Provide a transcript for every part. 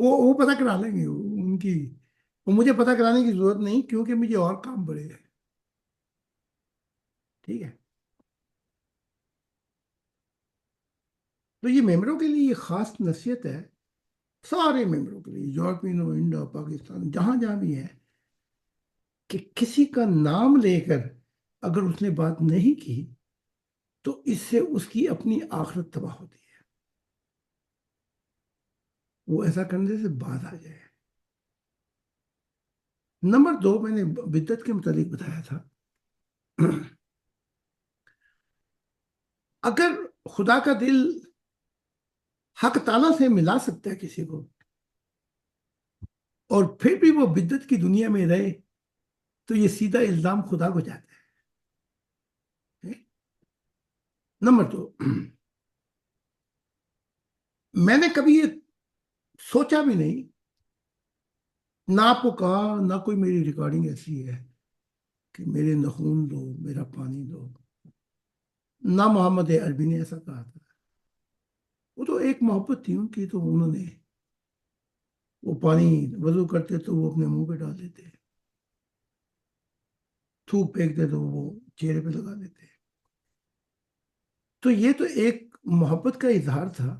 وہ پتہ کرا لیں گے ان کی. وہ مجھے پتہ کرانے کی ضرورت نہیں کیونکہ مجھے اور کام بڑے ہیں. ٹھیک ہے. تو یہ ممبروں کے لیے یہ خاص نصیحت ہے, سارے ممبروں کے لیے, یورپین ہو, انڈیا, پاکستان, جہاں جہاں بھی ہے, کہ کسی کا نام لے کر اگر اس نے بات نہیں کی تو اس سے اس کی اپنی آخرت تباہ ہوتی ہے. وہ ایسا کرنے سے باز آ جائے. نمبر 2 میں نے بدعت کے متعلق بتایا تھا. اگر خدا کا دل حق تعالیٰ سے ملا سکتا ہے کسی کو اور پھر بھی وہ بدعت کی دنیا میں رہے تو یہ سیدھا الزام خدا کو جاتا ہے. نمبر 2, میں نے کبھی یہ سوچا بھی نہیں, نہ آپ کو کہا, نہ کوئی میری ریکارڈنگ ایسی ہے کہ میرے نخون دو, میرا پانی دو. نہ محمد عربی نے ایسا کہا تھا. وہ تو ایک محبت تھی ان کی, تو انہوں نے وہ پانی وضو کرتے تو وہ اپنے منہ پہ ڈال دیتے, تھوک پھینکتے تو وہ چہرے پہ لگا دیتے. تو یہ تو ایک محبت کا اظہار تھا,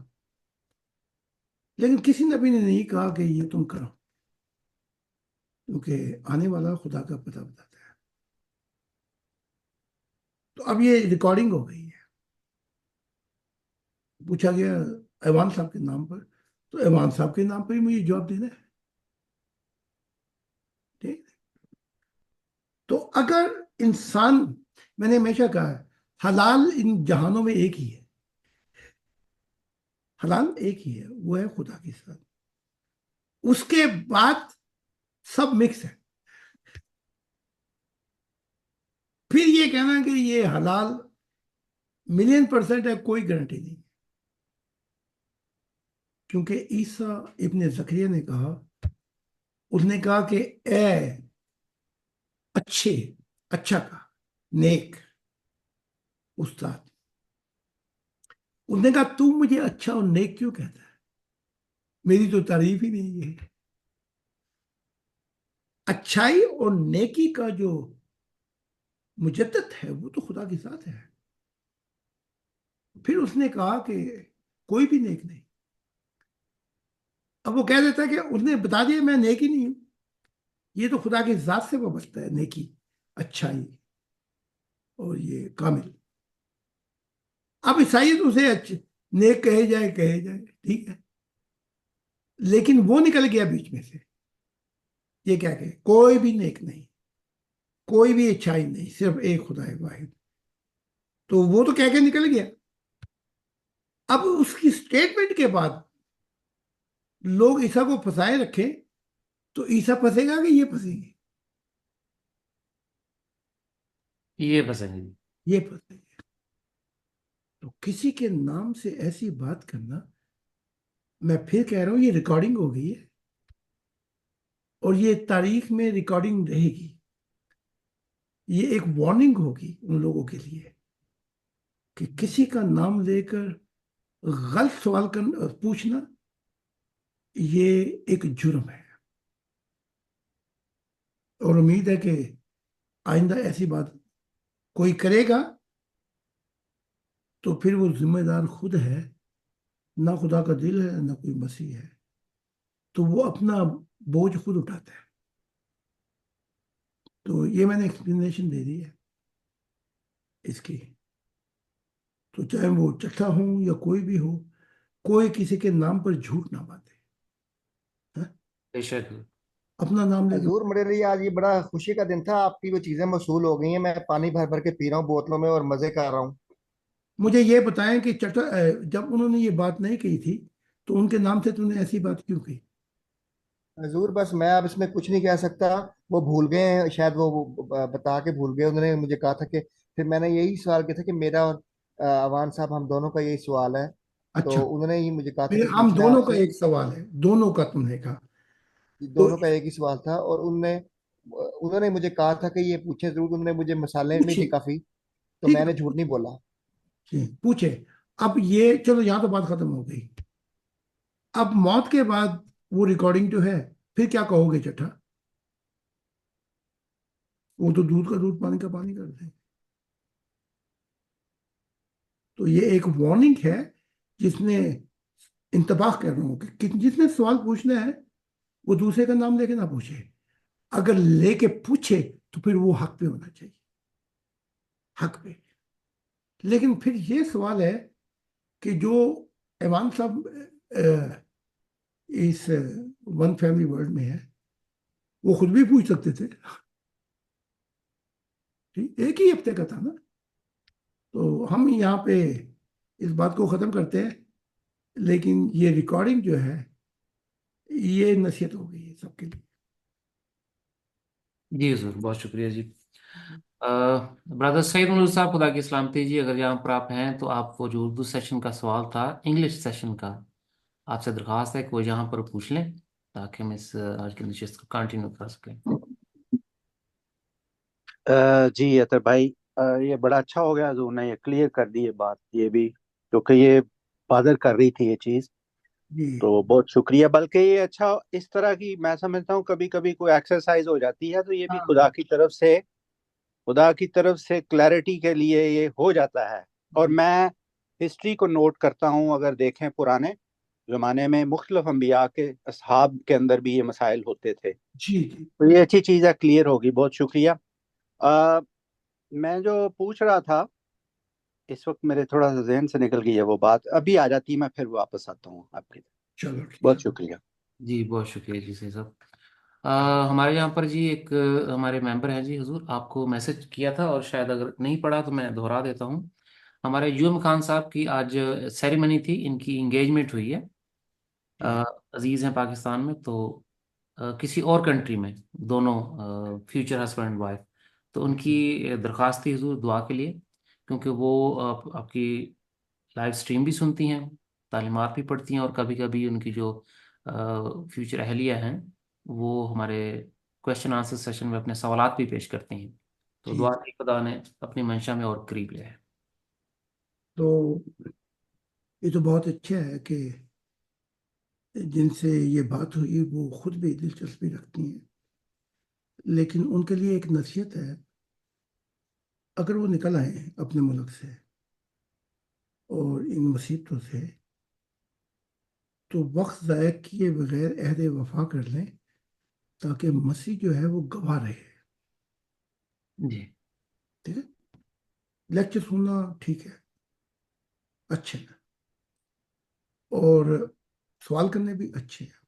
لیکن کسی نبی نے نہیں کہا کہ یہ تم کرو, کیونکہ آنے والا خدا کا پتہ بتاتا ہے. تو اب یہ ریکارڈنگ ہو گئی ہے. پوچھا گیا ایوان صاحب کے نام پر, تو ایوان صاحب کے نام پر ہی مجھے جواب دینا ہے. ٹھیک. تو اگر انسان, میں نے ہمیشہ کہا ہے, حلال ان جہانوں میں ایک ہی ہے, حلال ایک ہی ہے, وہ ہے خدا کے ساتھ. اس کے بعد سب مکس ہے. پھر یہ کہنا کہ یہ حلال 1,000,000% ہے, کوئی گارنٹی نہیں. کیونکہ عیسیٰ ابن زکریا نے کہا, اس نے کہا کہ اے اچھا کا نیک استاد, اس نے کہا تو مجھے اچھا اور نیک کیوں کہتا ہے, میری تو تعریف ہی نہیں ہے. اچھائی اور نیکی کا جو مجدد ہے وہ تو خدا کے ساتھ ہے. پھر اس نے کہا کہ کوئی بھی نیک نہیں. اب وہ کہہ دیتا ہے کہ اس نے بتا دیا میں نیک ہی نہیں ہوں. یہ تو خدا کی ذات سے وابستہ ہے, نیکی, اچھائی اور یہ کامل. اب عیسائیت اسے نیک کہے جائے, ٹھیک ہے, لیکن وہ نکل گیا بیچ میں سے. یہ کیا کہ کوئی بھی نیک نہیں, کوئی بھی اچھائی نہیں, صرف ایک خدا ہے واحد. تو وہ تو کہہ کے نکل گیا. اب اس کی سٹیٹمنٹ کے بعد لوگ عیسیٰ کو پھنسائے رکھیں تو عیسیٰ پھنسے گا کہ یہ پھنسیں گے؟ یہ پسند ہے. یہ پھنسیں گے. تو کسی کے نام سے ایسی بات کرنا, میں پھر کہہ رہا ہوں, یہ ریکارڈنگ ہو گئی ہے اور یہ تاریخ میں ریکارڈنگ رہے گی. یہ ایک وارننگ ہوگی ان لوگوں کے لیے کہ کسی کا نام لے کر غلط سوال پوچھنا یہ ایک جرم ہے. اور امید ہے کہ آئندہ ایسی بات کوئی کرے گا تو پھر وہ ذمہ دار خود ہے, نہ خدا کا دل ہے نہ کوئی مسیح ہے, تو وہ اپنا بوجھ خود اٹھاتا ہے. تو یہ میں نے ایکسپلینیشن دے دی ہے اس کی. تو چاہے وہ چٹھا ہوں یا کوئی بھی ہو, کوئی کسی کے نام پر جھوٹ نہ باندھے. بے شک. اپنا نام لے کے. حضور میرے لیے آج یہ بڑا خوشی کا دن تھا, آپ کی وہ چیزیں موصول ہو گئی ہیں, میں پانی بھر بھر کے پی رہا ہوں بوتلوں میں اور مزے کر رہا ہوں. مجھے یہ بتائیں کہ جب انہوں نے یہ بات نہیں کہی تھی تو ان کے نام سے تم نے ایسی بات کیوں کی؟ حضور بس میں اب اس میں کچھ نہیں کہہ سکتا, وہ بھول گئے ہیں شاید, وہ بتا کے بھول گئے. انہوں نے مجھے کہا تھا کہ, پھر میں نے یہی سوال کیا تھا کہ میرا اور اوان صاحب ہم دونوں کا یہی سوال ہے. اچھا, تو انہوں نے ہی مجھے کہا تھا کہ ہم پوچھ لیں دونوں آپ کا سے. ایک سوال ہے, دونوں کا تم نے کہا. تو دونوں کا ایک ہی سوال تھا, اور انہوں نے مجھے کہا تھا کہ یہ پوچھیں ضرور. انہوں نے مجھے مسالے بھی پوچھے, دی کافی, تو ٹھیک میں نے ہے, جھوٹ نہیں بولا. پوچھے. اب یہ چلو یہاں تو بات ختم ہو گئی. اب موت کے بعد وہ ریکارڈنگ جو ہے پھر کیا کہو گے چٹھا؟ وہ تو دودھ کا دودھ پانی کا پانی کر دیں. تو یہ ایک وارننگ ہے جس نے انتباہ کر رہا ہوں کہ جس نے سوال پوچھنا ہے وہ دوسرے کا نام لے کے نہ پوچھے. اگر لے کے پوچھے تو پھر وہ حق پہ ہونا چاہیے، حق پہ. لیکن پھر یہ سوال ہے کہ جو ایوان صاحب اس ون فیملی ورلڈ میں ہے وہ خود بھی پوچھ سکتے تھے. ایک ہی ہفتے کا تھا نا. تو ہم یہاں پہ اس بات کو ختم کرتے ہیں، لیکن یہ ریکارڈنگ جو ہے یہ نصیحت ہو گئی ہے سب کے لیے. جی حضور، بہت شکریہ جی. برادر سعید ملک صاحب، خدا کی سلامتی جی. اگر یہاں پر آپ ہیں تو آپ وہ جو اردو سیشن کا سوال تھا انگلش سیشن کا، آپ سے درخواست ہے کہ وہ یہاں پر پوچھ لیں تاکہ ہم اس آج کی نشست کو کنٹینیو کر سکیں. جی اطہر بھائی، یہ بڑا اچھا ہو گیا حضور نے یہ کلیئر کر دی یہ بات، یہ بھی کیونکہ یہ بادر کر رہی تھی یہ چیز. جی تو بہت شکریہ. بلکہ یہ اچھا اس طرح کی میں سمجھتا ہوں کبھی کبھی کوئی ایکسرسائز ہو جاتی ہے تو یہ بھی ہاں خدا کی طرف سے کلیئرٹی کے لیے یہ ہو جاتا ہے. اور جی میں ہسٹری کو نوٹ کرتا ہوں، اگر دیکھیں پرانے زمانے میں مختلف انبیاء کے اصحاب کے اندر بھی یہ مسائل ہوتے تھے. جی جی تو یہ اچھی چیز ہے، کلیئر ہوگی. بہت شکریہ. میں جو پوچھ رہا تھا اس وقت میرے تھوڑا سا ذہن سے نکل گئی ہے وہ بات، ابھی آ جاتی میں پھر واپس آتا ہوں آپ کی طرف. چلو ٹھیک بہت ہے. شکریہ. جی بہت شکریہ جی سید صاحب. ہمارے یہاں پر جی ایک ہمارے ممبر ہیں جی حضور، آپ کو میسج کیا تھا اور شاید اگر نہیں پڑھا تو میں دہرا دیتا ہوں. ہمارے یوم خان صاحب کی آج سیریمنی تھی، ان کی انگیجمنٹ ہوئی ہے. عزیز ہیں پاکستان میں، تو کسی اور کنٹری میں، دونوں فیوچر ہسبینڈ اینڈ وائف. تو ان کی درخواست تھی حضور دعا کے لیے، کیونکہ وہ آپ کی لائیو سٹریم بھی سنتی ہیں، تعلیمات بھی پڑھتی ہیں، اور کبھی کبھی ان کی جو فیوچر اہلیہ ہیں وہ ہمارے کوشچن آنسر سیشن میں اپنے سوالات بھی پیش کرتے ہیں. تو جی دعا کی خدا نے اپنی منشا میں اور قریب لے ہے. تو یہ تو بہت اچھا ہے کہ جن سے یہ بات ہوئی وہ خود بھی دلچسپی رکھتی ہیں، لیکن ان کے لیے ایک نصیحت ہے. اگر وہ نکل آئے اپنے ملک سے اور ان مصیبتوں سے تو وقت ضائع کیے بغیر عہد وفا کر لیں، تاکہ مسیح جو ہے وہ گواہ رہے. جی ٹھیک ہے، لیکچر سننا ٹھیک ہے، اچھے ہیں، اور سوال کرنے بھی اچھے ہیں،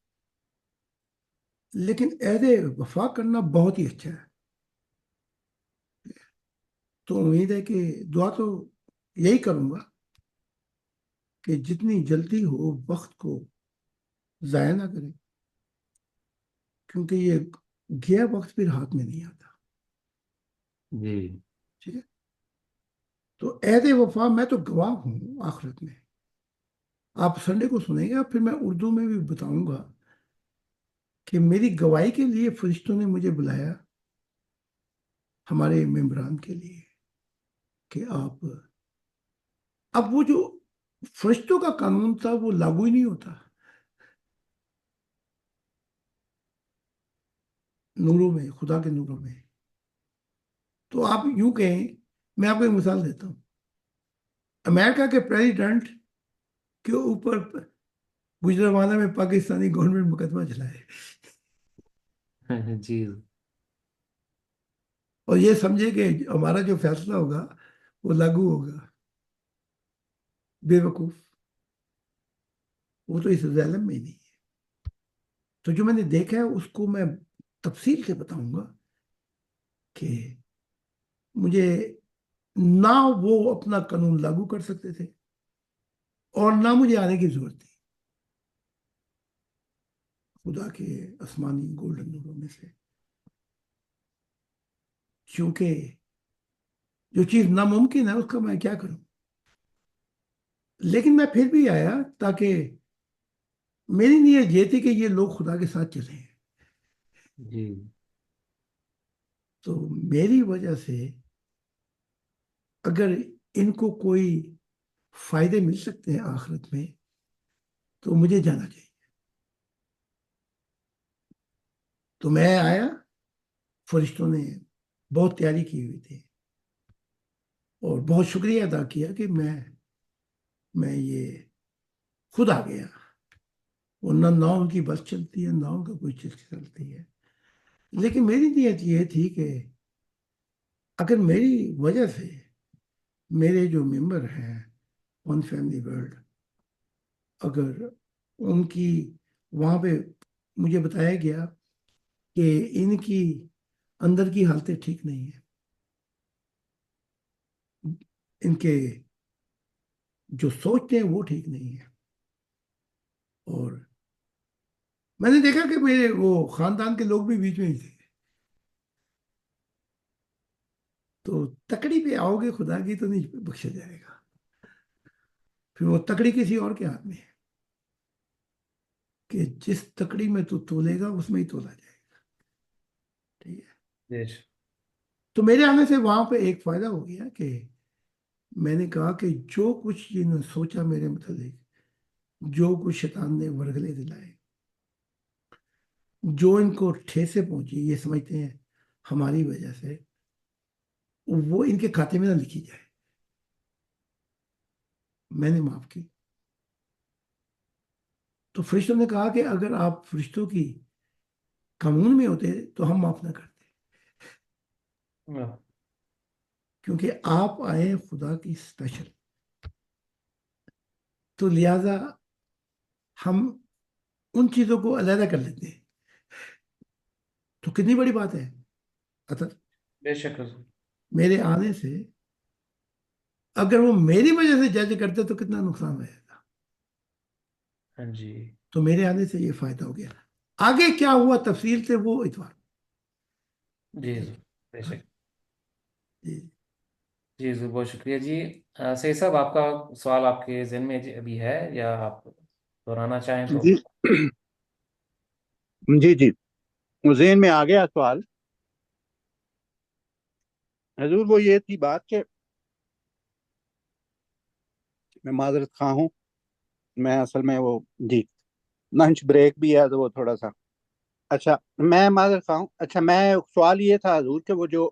لیکن عہد وفا کرنا بہت ہی اچھا ہے. تو امید ہے کہ دعا تو یہی کروں گا کہ جتنی جلدی ہو وقت کو ضائع نہ کریں، کیونکہ یہ گیا وقت پھر ہاتھ میں نہیں آتا. جی ٹھیک ہے، تو عہد وفا میں تو گواہ ہوں آخرت میں. آپ سنڈے کو سنیں گے، پھر میں اردو میں بھی بتاؤں گا کہ میری گواہی کے لیے فرشتوں نے مجھے بلایا، ہمارے ممبران کے لیے، کہ آپ اب وہ جو فرشتوں کا قانون تھا وہ لاگو ہی نہیں ہوتا نوروں میں، خدا کے نوروں میں. تو آپ یوں کہیں، میں آپ کو ایک مثال دیتا ہوں. امریکہ کے پریزیڈنٹ کے اوپر گجرانوالہ میں پاکستانی گورنمنٹ مقدمہ چلائے جی اور یہ سمجھے کہ ہمارا جو فیصلہ ہوگا وہ لاگو ہوگا. بے وقوف، وہ تو اس ظالم میں ہی نہیں ہے. تو جو میں نے دیکھا ہے اس کو میں تفصیل سے بتاؤں گا کہ مجھے نہ وہ اپنا قانون لاگو کر سکتے تھے اور نہ مجھے آنے کی ضرورت تھی خدا کے آسمانی گولڈن نوروں میں سے، کیونکہ جو چیز ناممکن ہے اس کا میں کیا کروں. لیکن میں پھر بھی آیا تاکہ میری نیت یہ تھی کہ یہ لوگ خدا کے ساتھ چلیں. جی تو میری وجہ سے اگر ان کو کوئی فائدے مل سکتے ہیں آخرت میں تو مجھے جانا چاہیے. تو میں آیا، فرشتوں نے بہت تیاری کی ہوئی تھی اور بہت شکریہ ادا کیا کہ میں یہ خود آ گیا، ورنہ نہ ان کی بس چلتی ہے نہ ان کا کوئی چیز چلتی ہے۔ لیکن میری نیت یہ تھی کہ اگر میری وجہ سے میرے جو ممبر ہیں ون فیملی ورلڈ، اگر ان کی وہاں پہ مجھے بتایا گیا کہ ان کی اندر کی حالتیں ٹھیک نہیں ہیں، ان کے جو سوچتے ہیں وہ ٹھیک نہیں ہے، اور میں نے دیکھا کہ میرے وہ خاندان کے لوگ بھی بیچ میں ہی تھے، تو تکڑی پہ آؤ گے خدا کی تو نہیں بخشا جائے گا، پھر وہ تکڑی کسی اور کے ہاتھ میں ہے کہ جس تکڑی میں تو تولے گا اس میں ہی تولا جائے گا، ٹھیک ہے۔ بے شک۔ تو میرے آنے سے وہاں پہ ایک فائدہ ہو گیا کہ میں نے کہا کہ جو کچھ انہوں نے سوچا میرے متعلق، جو کچھ شیطان نے ورگلے دلائے، جو ان کو ٹھیسے پہنچی، یہ سمجھتے ہیں ہماری وجہ سے، وہ ان کے کھاتے میں نہ لکھی جائے، میں نے معاف کی۔ تو فرشتوں نے کہا کہ اگر آپ فرشتوں کی قانون میں ہوتے تو ہم معاف نہ کرتے، واہ، کیونکہ آپ آئے خدا کی اسپیشل، تو لہذا ہم ان چیزوں کو علیحدہ کر لیتے ہیں۔ تو کتنی بڑی بات ہے اطہر، بے شک حضور۔ میرے آنے سے اگر وہ میری وجہ سے جج کرتے تو کتنا نقصان رہے گا، ہاں جی، تو میرے آنے سے یہ فائدہ ہو گیا۔ آگے کیا ہوا تفصیل سے وہ اتوار۔ جی حضور، بے ہاں شک۔ جی۔ جی حضور، بہت شکریہ جی۔ سید صاحب، آپ کا سوال آپ کے ذہن میں ابھی ہے یا آپ دہرانا چاہیں تو؟ جی جی جی، ذہن میں آ گیا سوال حضور۔ وہ یہ تھی بات کہ میں معذرت خواہ ہوں، میں اصل میں وہ جی لنچ بریک بھی ہے تو وہ تھوڑا سا اچھا، میں معذرت خواہ ہوں۔ اچھا، میں سوال یہ تھا حضور کہ وہ جو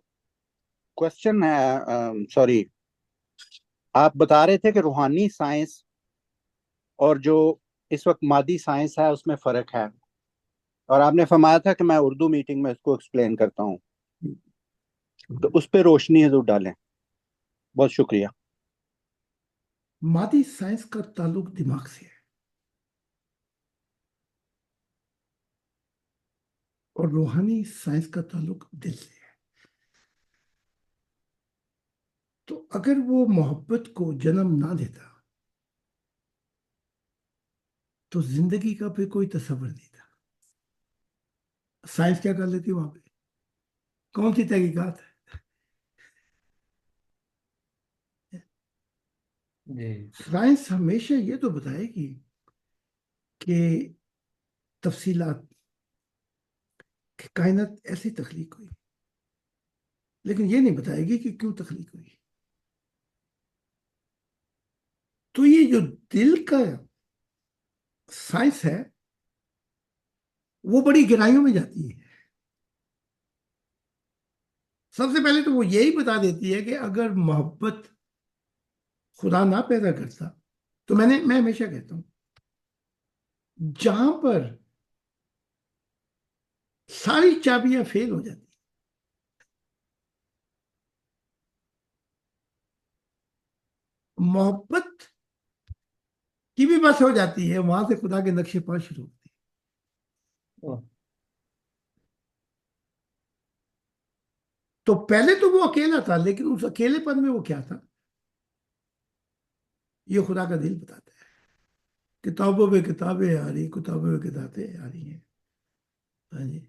کوشچن ہے، سوری، آپ بتا رہے تھے کہ روحانی سائنس اور جو اس وقت مادی سائنس ہے اس میں فرق ہے، اور آپ نے فرمایا تھا کہ میں اردو میٹنگ میں اس کو ایکسپلین کرتا ہوں، تو اس پہ روشنی حضور ڈالیں، بہت شکریہ۔ مادی سائنس کا تعلق دماغ سے ہے اور روحانی سائنس کا تعلق دل سے ہے۔ تو اگر وہ محبت کو جنم نہ دیتا تو زندگی کا پھر کوئی تصور نہیں تھا۔ سائنس کیا کر لیتی وہاں پہ؟ کون سی تحقیقات ہے؟ جی سائنس ہمیشہ یہ تو بتائے گی کہ تفصیلات کہ کائنات ایسی تخلیق ہوئی، لیکن یہ نہیں بتائے گی کہ کیوں تخلیق ہوئی۔ تو یہ جو دل کا سائنس ہے وہ بڑی گہرائیوں میں جاتی ہے۔ سب سے پہلے تو وہ یہی بتا دیتی ہے کہ اگر محبت خدا نہ پیدا کرتا تو میں ہمیشہ کہتا ہوں جہاں پر ساری چابیاں فیل ہو جاتی، محبت کی بھی بس ہو جاتی ہے، وہاں سے خدا کے نقشے پا شروع ہوتے ہیں۔ واہ، تو پہلے تو وہ اکیلا تھا، لیکن اس اکیلے پن میں وہ کیا تھا یہ خدا کا دل بتاتا ہے۔ کتابوں پہ کتابیں آ رہی، کتابوں پہ کتابیں آ رہی ہیں، ہاں جی،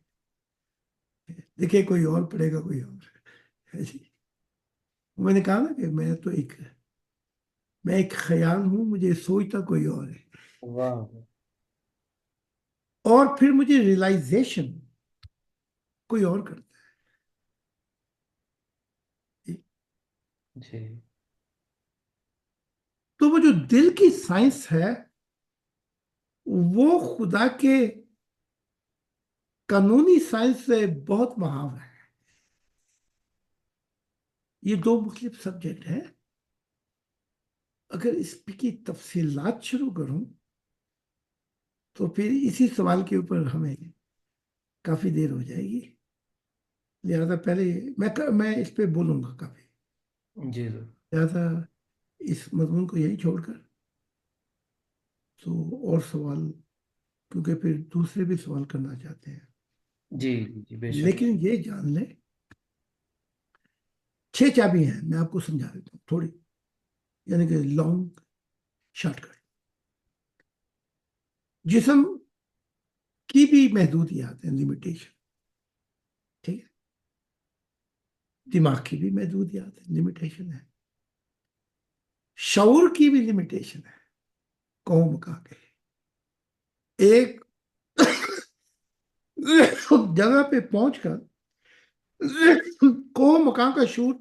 دیکھیں کوئی اور پڑھے گا کوئی اور، ہاں جی۔ میں نے کہا نا کہ میں ایک خیال ہوں، مجھے سوچتا کوئی اور ہے، واہ، اور پھر مجھے ریئلائزیشن کوئی اور کرتا ہے۔ جی تو وہ جو دل کی سائنس ہے وہ خدا کے قانونی سائنس سے بہت محاور ہے. یہ دو مختلف سبجیکٹ ہیں. اگر اس کی تفصیلات شروع کروں تو پھر اسی سوال کے اوپر ہمیں کافی دیر ہو جائے گی. لہذا پہلے میں اس پہ بولوں گا کافی. جی سر. لہذا اس مضمون کو یہی چھوڑ کر تو اور سوال، کیونکہ پھر دوسرے بھی سوال کرنا چاہتے ہیں. جی جی بے شک. لیکن یہ جان لیں 6 چابی ہیں. میں آپ کو سمجھا دیتا ہوں تھوڑی، یعنی کہ لانگ شارٹ کٹ. جسم کی بھی محدودیات ہیں، لمیٹیشن. ٹھیک ہے. دماغ کی بھی محدودیات ہیں، لمیٹیشن ہے. شعور کی بھی لمیٹیشن ہے. قوم کا کے ایک جگہ پہ پہنچ کر قوم مقام کا شور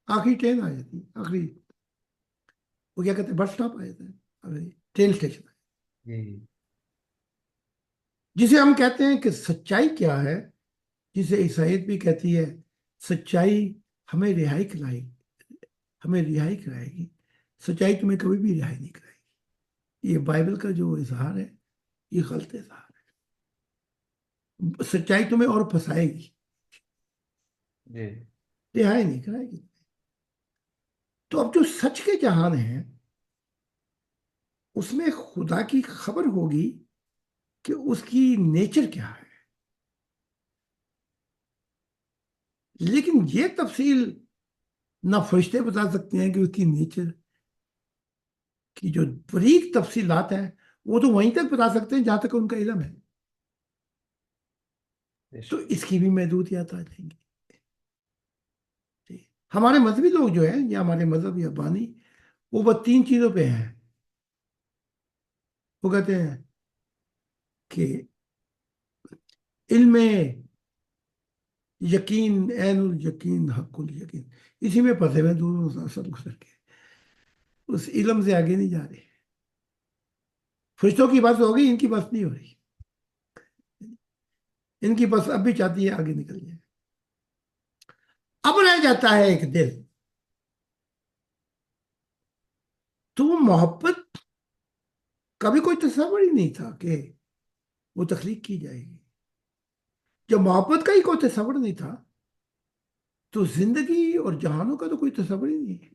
آخری ٹرین آ جاتی ہے. آخری وہ کیا کہتے ہیں، بس اسٹاپ آ جاتا ہے، ٹرین اسٹیشن. جی جسے ہم کہتے ہیں کہ سچائی کیا ہے، جسے عیسائیت بھی کہتی ہے سچائی ہمیں رہائی کرائے گی، ہمیں رہائی کرائے گی. سچائی تمہیں کبھی بھی رہائی نہیں کرائے گی. یہ بائبل کا جو اظہار ہے یہ غلط اظہار ہے. سچائی تمہیں اور پھنسائے گی، جی رہائی نہیں کرائے گی. تو اب جو سچ کے جہان ہیں اس میں خدا کی خبر ہوگی کہ اس کی نیچر کیا ہے. لیکن یہ تفصیل نہ فرشتے بتا سکتے ہیں کہ اس کی نیچر کی جو باریک تفصیلات ہیں وہ تو وہیں تک بتا سکتے ہیں جہاں تک ان کا علم ہے. بے تو شک. اس کی بھی محدودیات آ جائیں گی. ہمارے مذہبی لوگ جو ہیں یا ہمارے مذہب یا بانی، وہ بس 3 چیزوں پہ ہیں. وہ کہتے ہیں کہ علم یقین، عین الیقین، حق الیقین. اسی میں پھنسے ہوئے دونوں سب گزر کے اس علم سے آگے نہیں جا رہے. فرشتوں کی بات ہوگی، ان کی بات نہیں ہو رہی. ان کی بس اب بھی چاہتی ہے آگے نکل جائے. اب رہ جاتا ہے ایک دل. تو وہ محبت کبھی کوئی تصور ہی نہیں تھا کہ وہ تخلیق کی جائے گی. جب محبت کا ہی کوئی تصور نہیں تھا تو زندگی اور جہانوں کا تو کوئی تصور ہی نہیں ہے.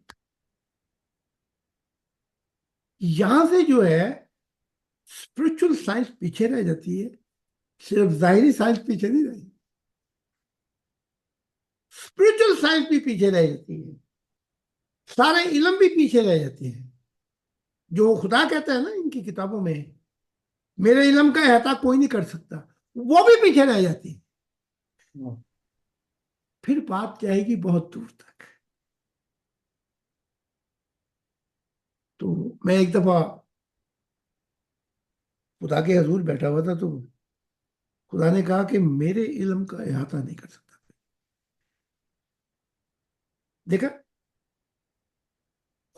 یہاں سے جو ہے اسپرچل سائنس پیچھے رہ جاتی ہے. صرف ظاہری سائنس پیچھے نہیں رہی، اسپرچل سائنس بھی پیچھے رہ جاتی ہے. سارے علم بھی پیچھے رہ جاتے ہیں. جو خدا کہتا ہے نا ان کی کتابوں میں، میرے علم کا احاطہ کوئی نہیں کر سکتا، وہ بھی پیچھے رہ جاتی ہے. پھر بات جائے گی بہت دور تک. تو میں ایک دفعہ خدا کے حضور بیٹھا ہوا تھا تو خدا نے کہا کہ میرے علم کا احاطہ نہیں کر سکتا. دیکھا،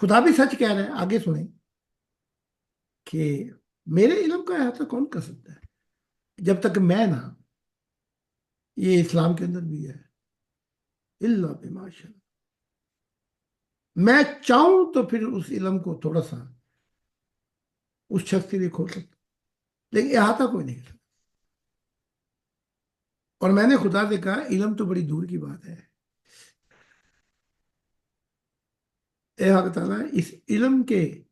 خدا بھی سچ کہہ رہا ہے. آگے سنیں کہ میرے علم کا احاطہ کون کر سکتا ہے جب تک میں نہ. یہ اسلام کے اندر بھی ہے، اللہ بما شاء. میں چاہوں تو پھر اس علم کو تھوڑا سا اس شخص کے لیے کھول سکتا، لیکن احاطہ کوئی نہیں کر سکتا. اور میں نے خدا سے کہا علم تو بڑی دور کی بات ہے. اے حق تعالیٰ، اس علم کے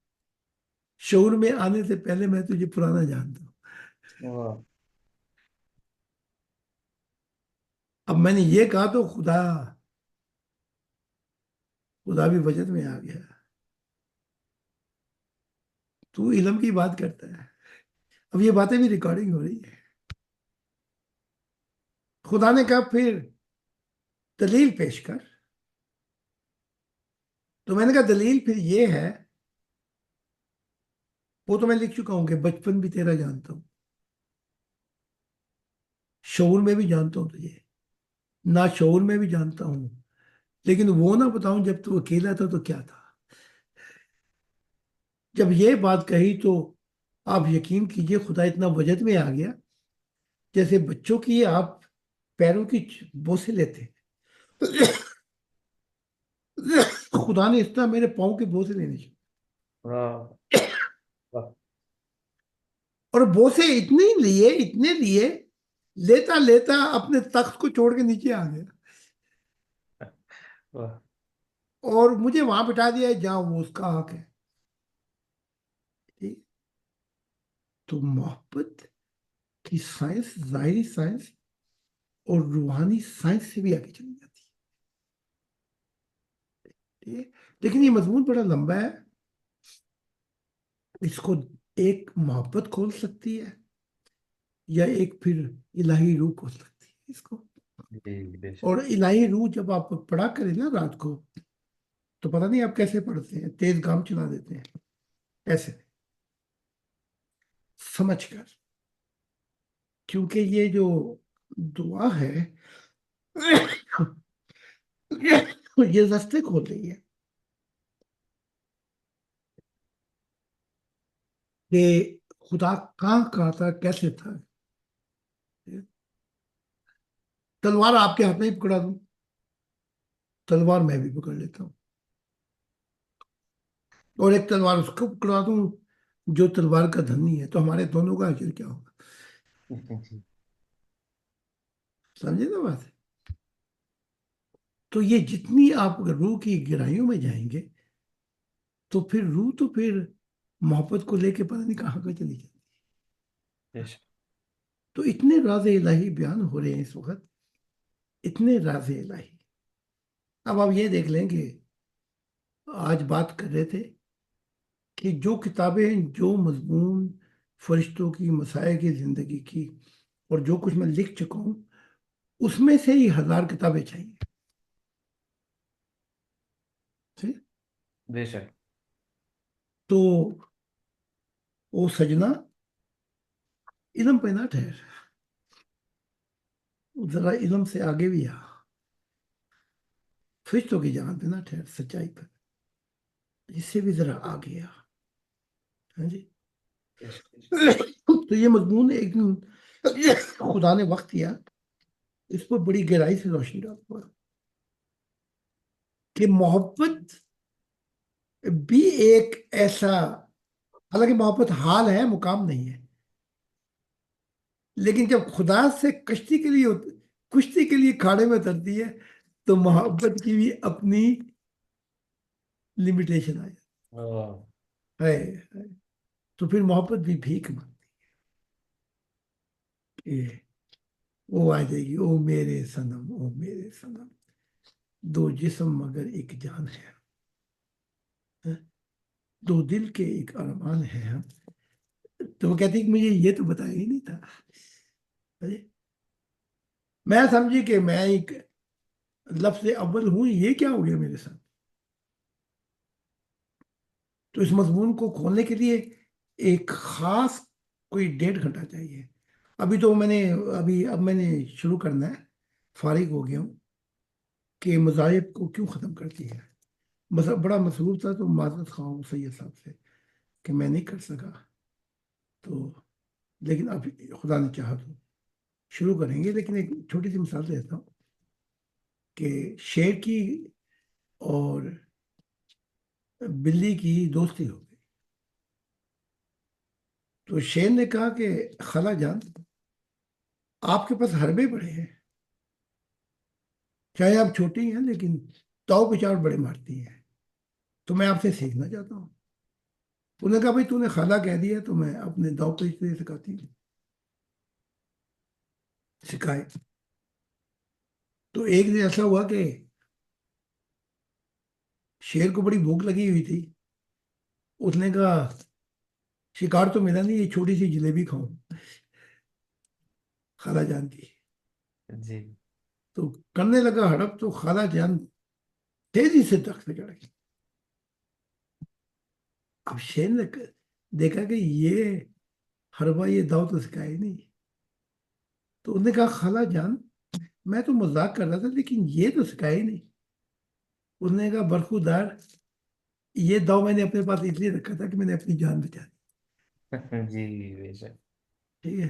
شعور میں آنے سے پہلے میں تجھے پرانا جانتا ہوں. اب میں نے یہ کہا تو خدا بھی وجد میں آ گیا. تو علم کی بات کرتا ہے. اب یہ باتیں بھی ریکارڈنگ ہو رہی ہے. خدا نے کہا پھر دلیل پیش کر. تو میں نے کہا دلیل پھر یہ ہے، وہ تو میں لکھ چکا ہوں کہ بچپن بھی تیرا جانتا ہوں، شعور میں بھی جانتا ہوں تجھے، نہ شعور میں بھی جانتا ہوں. لیکن وہ نہ بتاؤں جب تو اکیلا تھا تو کیا تھا. جب یہ بات کہی تو آپ یقین کیجئے خدا اتنا وجد میں آ گیا جیسے بچوں کی آپ پیروں کی بوسے لیتے ہیں، خدا نے اس طرح میرے پاؤں کے بوسے لینے چاہیے، واہ واہ اور بوسے اتنے لیے، لیتا لیتا اپنے تخت کو چھوڑ کے نیچے آ گیا واہ اور مجھے وہاں بٹھا دیا جہاں وہ اس کا حق ہے. ٹھیک؟ تو محبت کی سائنس، ظاہری سائنس اور روحانی سائنس سے بھی آگے چلی جاتی ہے. ٹھیک ہے؟ لیکن یہ مضمون بڑا لمبا ہے، اس کو ایک محبت کھول سکتی ہے یا ایک پھر الہی روح کھول سکتی ہے اس کو. جی بے اور شک. الہی روح جب آپ پڑھا کریں نا رات کو، تو پتہ نہیں آپ کیسے پڑھتے ہیں، تیز کام چلا دیتے ہیں ایسے سمجھ کر، کیونکہ یہ جو دعا ہے یہ رستے کھول رہی ہے کہ خدا کہاں تھا، کیسے تھا. تلوار آپ کے ہاتھ میں ہی پکڑا دوں، تلوار میں بھی پکڑ لیتا ہوں، اور ایک تلوار اس کو پکڑا دوں جو تلوار کا دھنی ہے، تو ہمارے دونوں کا اجر کیا ہوگا؟ جی سمجھے نا بات؟ تو یہ جتنی آپ روح کی گہرائیوں میں جائیں گے تو پھر روح تو پھر محبت کو لے کے پتہ نہیں کہاں چلی جاتی. بے شک. تو اتنے راز الہی بیان ہو رہے ہیں اس وقت، اتنے راز الہی. اب آپ یہ دیکھ لیں کہ آج بات کر رہے تھے کہ جو کتابیں، جو مضمون فرشتوں کی، مسائل کی زندگی کی، اور جو کچھ میں لکھ چکا ہوں، اس میں سے ہی 1000 کتابیں چاہیے. ٹھیک؟ بے شک. تو وہ سجنا علم پہ نہ ٹھہر، ذرا علم سے آگے بھی آ، فرشتوں کی جہاں پہ نہ ٹھہر، سچائی پر، اس سے بھی ذرا آگے آ. ہاں جی. بے شک. تو یہ مضمون ایک دن خدا نے وقت دیا، اس پر بڑی گہرائی سے روشنی ڈالتا کہ محبت بھی ایک ایسا، حالانکہ محبت حال ہے، مقام نہیں ہے، لیکن جب خدا سے کشتی کے لیے کھاڑے میں اترتی ہے تو محبت کی بھی اپنی لمیٹیشن آ واہ. ہے. تو پھر محبت بھی بھیک مانگتی ہے کہ وہ آ جائے گی، او میرے صنم، او میرے صنم، دو جسم مگر ایک جان ہے، دو دل کے ایک ارمان ہے ہم. تو وہ کہتی کہ مجھے یہ تو بتایا ہی نہیں تھا. میں سمجھی کہ میں ایک لفظ اول ہوں، یہ کیا ہو گیا میرے ساتھ. تو اس مضمون کو کھولنے کے لیے ایک خاص کوئی 1.5 گھنٹہ چاہیے. اب میں نے شروع کرنا ہے، فارغ ہو گیا ہوں کہ مذاہب کو کیوں ختم کرتی ہے. بڑا مصروف تھا، تو معذرت خواہ ہوں سید صاحب سے کہ میں نہیں کر سکا. تو لیکن اب خدا نے چاہا تو شروع کریں گے. لیکن ایک چھوٹی سی مثال دیتا ہوں کہ شیر کی اور بلی کی دوستی ہو گئی. تو شیر نے کہا کہ خالہ جان، آپ کے پاس حربے بڑے ہیں، چاہے آپ چھوٹی ہیں لیکن تاؤ پچاڑ بڑے مارتی ہیں، تو میں آپ سے سیکھنا چاہتا ہوں. انہوں نے کہا بھائی تو نے خالہ کہہ دیا تو میں اپنے داؤ پیچ سے سکھاتی ہوں. سکھائے. تو ایک دن ایسا ہوا کہ شیر کو بڑی بھوک لگی ہوئی تھی. اس نے کہا شکار تو ملا نہیں، یہ چھوٹی سی جلیبی کھاؤں خالہ جان کی. جی تو کرنے لگا ہڑپ، تو خالہ جان تیزی سے تخت پہ چڑھ گئی. اب شیر نے دیکھا کہ یہ حربہ، یہ داؤ تو سکھایا ہی نہیں. تو انہوں نے کہا خالہ جان، میں تو مذاق کر رہا تھا لیکن یہ تو سکھایا ہی نہیں. انہوں نے کہا برخودار، یہ داؤ میں نے اپنے پاس اس لیے رکھا تھا کہ میں نے اپنی جان بچا دی. جی بے شک. ٹھیک ہے.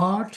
8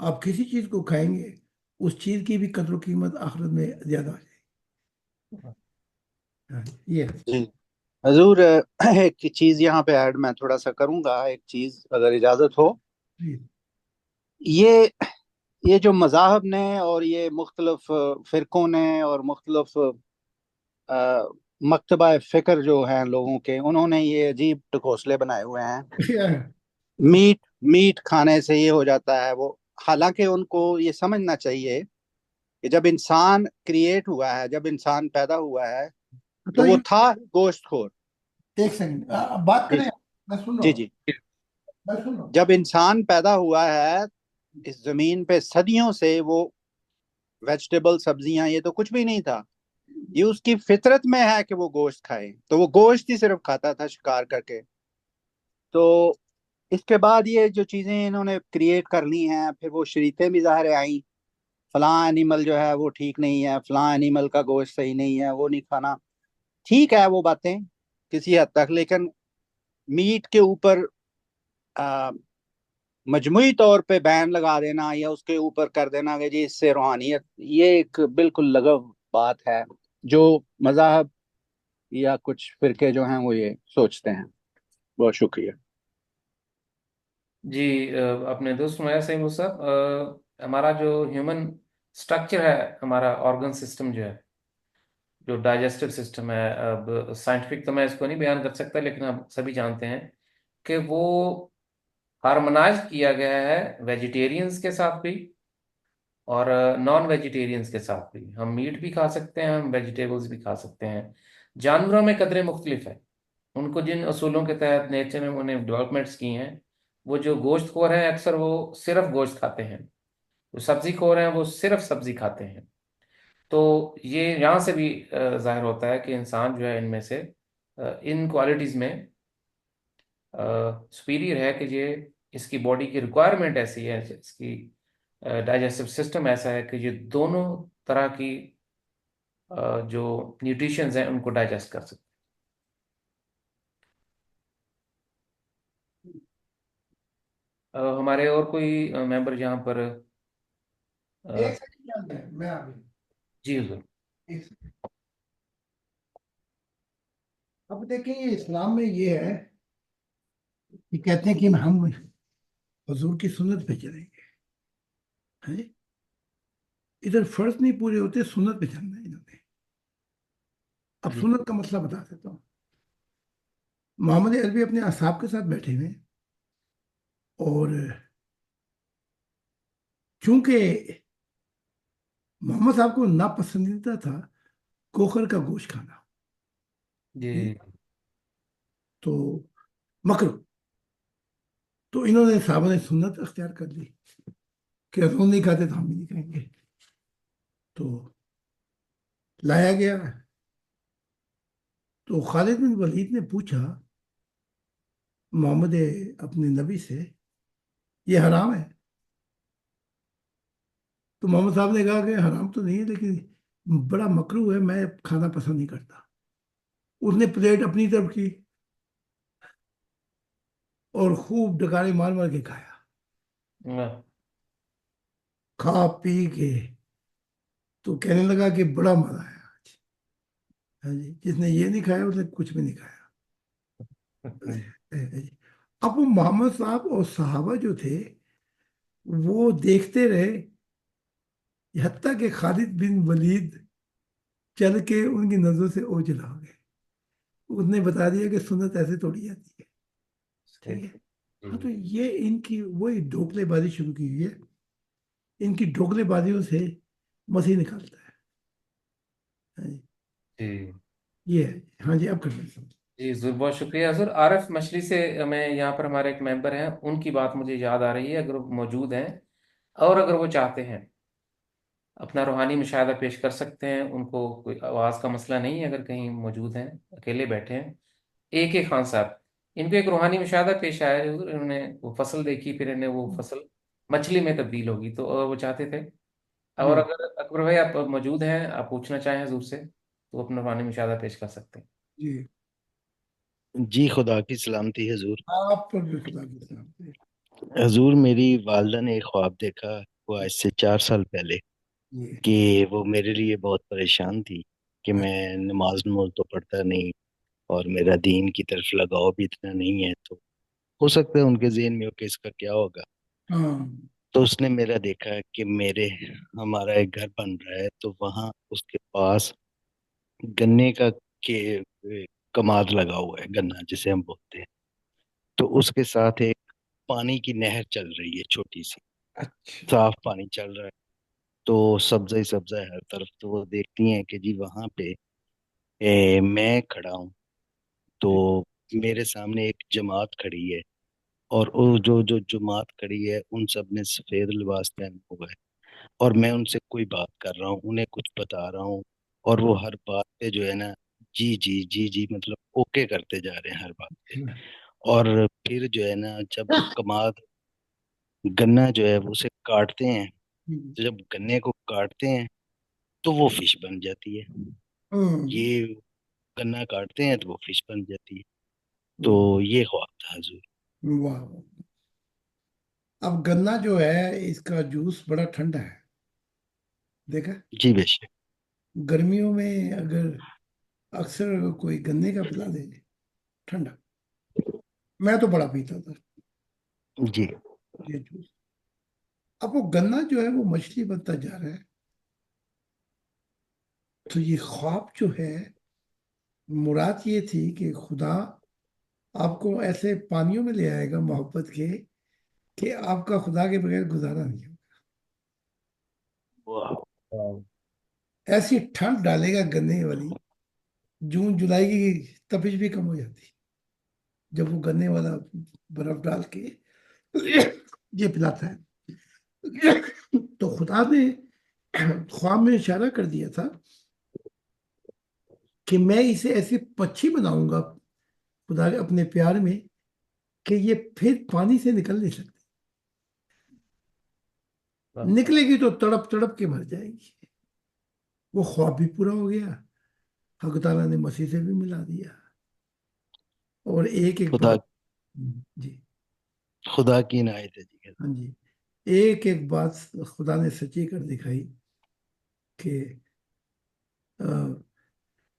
آپ کسی چیز کو کھائیں گے اس چیز کی بھی قدر و قیمت آخرت میں زیادہ ہو جائے گی. ہاں یہ ہے. جی حضور، ایک چیز یہاں پہ ایڈ میں تھوڑا سا کروں گا، ایک چیز اگر اجازت ہو. جی یہ یہ جو مذاہب نے اور یہ مختلف فرقوں نے اور مختلف مکتبہ فکر جو ہیں لوگوں کے، انہوں نے یہ عجیب ٹکوسلے بنائے ہوئے ہیں. میٹ میٹ کھانے سے یہ ہو جاتا ہے وہ. حالانکہ ان کو یہ سمجھنا چاہیے کہ جب انسان کریٹ ہوا ہے، جب انسان پیدا ہوا ہے، تو تو وہ تھا گوشت خور. ایک سیکنڈ آپ بات جی کریں، میں سن رہا جی ہوں، جی. میں سن رہا ہوں. جب انسان پیدا ہوا ہے اس زمین پہ صدیوں سے، وہ ویجیٹیبل سبزیاں یہ تو کچھ بھی نہیں تھا. یہ اس کی فطرت میں ہے کہ وہ گوشت کھائے، تو وہ گوشت ہی صرف کھاتا تھا شکار کر کے. تو اس کے بعد یہ جو چیزیں انہوں نے کریٹ کر لی ہیں، پھر وہ شریعتیں بھی ظاہر آئیں، فلاں اینیمل جو ہے وہ ٹھیک نہیں ہے، فلاں اینیمل کا گوشت صحیح نہیں ہے، وہ نہیں کھانا. ٹھیک ہے وہ باتیں کسی حد تک، لیکن میٹ کے اوپر مجموعی طور پہ بین لگا دینا یا اس کے اوپر کر دینا کہ جی اس سے روحانیت، یہ ایک بالکل لغو بات ہے جو مذاہب یا کچھ فرقے جو ہیں وہ یہ سوچتے ہیں. بہت شکریہ. جی آپ نے درست فرمایا صحیح وہ صاحب. ہمارا جو ہیومن اسٹرکچر ہے، ہمارا آرگن سسٹم جو ہے، جو ڈائجسٹو سسٹم ہے، اب سائنٹیفک تو میں اس کو نہیں بیان کر سکتا، لیکن ہم سبھی جانتے ہیں کہ وہ ہارمونائز کیا گیا ہے ویجیٹیرینز کے ساتھ بھی اور نان ویجیٹیرینز کے ساتھ بھی. ہم میٹ بھی کھا سکتے ہیں، ہم ویجیٹیبلز بھی کھا سکتے ہیں. جانوروں میں قدریں مختلف ہیں، ان کو جن اصولوں کے تحت نیچر نے انہیں ڈیولپمنٹس کی ہیں. وہ جو گوشت خور ہیں اکثر وہ صرف گوشت کھاتے ہیں، جو سبزی خور ہیں وہ صرف سبزی کھاتے ہیں. تو یہ یہاں سے بھی ظاہر ہوتا ہے کہ انسان جو ہے ان میں سے ان کوالٹیز میں سپیریئر ہے، کہ یہ اس کی باڈی کی ریکوائرمنٹ ایسی ہے، اس کی ڈائجسٹو سسٹم ایسا ہے کہ یہ دونوں طرح کی جو نیوٹریشنز ہیں ان کو ڈائجسٹ کر سکتے ہیں. ہمارے اور کوئی ممبر یہاں پر ایک سیکنڈ میں آ گئی. جی حضور. ایک سیکنڈ. اب دیکھیں یہ اسلام میں یہ ہے کہ کہتے ہیں کہ ہم حضور کی سنت پہ چلیں گے. ہیں؟ ادھر فرض نہیں پورے ہوتے، سنت پہ چلنا ہے انہوں نے. اب سنت کا مسئلہ بتا دیتا ہوں. محمد عربی اپنے اصحاب کے ساتھ بیٹھے ہوئے ہیں، اور چونکہ محمد صاحب کو ناپسندیدہ تھا کوکر کا گوشت کھانا، جی تو مکرو، تو انہوں نے صحابہ نے سنت اختیار کر لی کہ حضور نہیں کھاتے تو ہم بھی نہیں کھائیں گے. تو لایا گیا تو خالد بن ولید نے پوچھا محمد اپنے نبی سے، یہ حرام ہے؟ تو محمد صاحب نے کہا کہ حرام تو نہیں ہے لیکن بڑا مکروہ ہے، میں کھانا پسند نہیں کرتا. اس نے پلیٹ اپنی طرف کی اور خوب ڈکارے مار مار کے کھایا. کھا پی کے تو کہنے لگا کہ بڑا مزہ آیا آج. ہاں جی، جس نے یہ نہیں کھایا اس نے کچھ بھی نہیں کھایا. اب وہ محمد صاحب اور صحابہ جو تھے وہ دیکھتے رہے، حتیٰ کہ خالد بن ولید چل کے ان کی نظروں سے اوجھل ہو گئے. اس نے بتا دیا کہ سنت ایسے توڑی جاتی ہے. ٹھیک ہے. ہاں تو یہ ان کی وہی ڈھوکلے بازی شروع کی ہوئی ہے. ان کی ڈھوکلے بازیوں سے مسیح نکالتا ہے. ہاں جی، جی یہ ہے. ہاں جی، اب کر لیں. جی حضور بہت شکریہ حضور. عارف مچھلی سے میں یہاں پر ہمارے ایک ممبر ہیں، ان کی بات مجھے یاد آ رہی ہے. اگر وہ موجود ہیں اور اگر وہ چاہتے ہیں اپنا روحانی مشاہدہ پیش کر سکتے ہیں. ان کو کوئی آواز کا مسئلہ نہیں ہے، اگر کہیں موجود ہیں، اکیلے بیٹھے ہیں. ایک خان صاحب، ان کو ایک روحانی مشاہدہ پیش آیا ہے حضور. انہوں نے وہ فصل دیکھی، پھر انہیں وہ فصل مچھلی میں تبدیل ہوگی، تو وہ چاہتے تھے. اور اگر اکبر بھائی آپ موجود ہیں، آپ پوچھنا چاہیں حضور سے، تو اپنا روحانی مشاہدہ پیش کر سکتے ہیں. جی جی خدا کی سلامتی حضور. آپ پر بھی خدا کی سلامتی. حضور میری والدہ نے ایک خواب دیکھا، وہ آج سے 4 سال پہلے، یہ کہ وہ میرے لیے بہت پریشان تھی کہ میں نماز نماز تو پڑھتا نہیں، اور میرا دین کی طرف لگاؤ بھی اتنا نہیں ہے، تو ہو سکتا ہے ان کے ذہن میں ہو کہ اس کا کیا ہوگا۔ ہاں تو اس نے میرا دیکھا کہ ہمارا ایک گھر بن رہا ہے، تو وہاں اس کے پاس گنے کا کے کماد لگا ہوا ہے، گنا جسے ہم بولتے ہیں، تو اس کے ساتھ ایک پانی کی نہر چل رہی ہے، چھوٹی سی، اچھا صاف پانی چل رہا ہے، تو سبزہ ہی سبزہ ہے ہر طرف، تو وہ دیکھتی ہیں کہ جی وہاں پہ میں کھڑا ہوں، تو میرے سامنے ایک جماعت کھڑی ہے، اور وہ جو جماعت کھڑی ہے ان سب نے سفید لباس پہنا ہوا ہے، اور میں ان سے کوئی بات کر رہا ہوں، انہیں کچھ بتا رہا ہوں، اور وہ ہر بات پہ جو ہے نا جی جی جی جی مطلب اوکے کرتے جا رہے ہیں ہر بات پہ۔ اور پھر جو ہے نا جب وہ کماد گنا جو ہے وہ اسے کاٹتے ہیں، تو جب گنے کو کاٹتے ہیں تو وہ فش بن جاتی ہے، یہ گنا کاٹتے ہیں تو وہ فش بن جاتی ہے، تو یہ خواب تھا حضور۔ واہ، اب گنا جو ہے اس کا جوس بڑا ٹھنڈا ہے، دیکھا؟ جی بے شک۔ گرمیوں میں اگر اکثر کوئی گنے کا پلا دے ٹھنڈا، میں تو بڑا پیتا تھا جی یہ جوس۔ اب وہ گنا جو ہے وہ مچھلی بنتا جا رہا ہے، تو یہ خواب جو ہے مراد یہ تھی کہ خدا آپ کو ایسے پانیوں میں لے آئے گا محبت کے کہ آپ کا خدا کے بغیر گزارا نہیں ہوگا، واہ، ایسی ٹھنڈ ڈالے گا گنے والی، جون جولائی کی تپش بھی کم ہو جاتی جب وہ گنے والا برف ڈال کے یہ پلاتا ہے۔ تو خدا نے خواب میں اشارہ کر دیا تھا کہ میں اسے ایسی پچھی بناؤں گا خدا اپنے پیار میں کہ یہ پھر پانی سے نکل نہیں سکتی، نکلے گی تو تڑپ تڑپ کے مر جائے گی۔ وہ خواب بھی پورا ہو گیا، حق تعالیٰ نے مسیح سے بھی ملا دیا، اور ایک ایک خدا بات، جی خدا کی عنایت ہے جی۔ ہاں جی، ایک ایک بات خدا نے سچی کر دکھائی کہ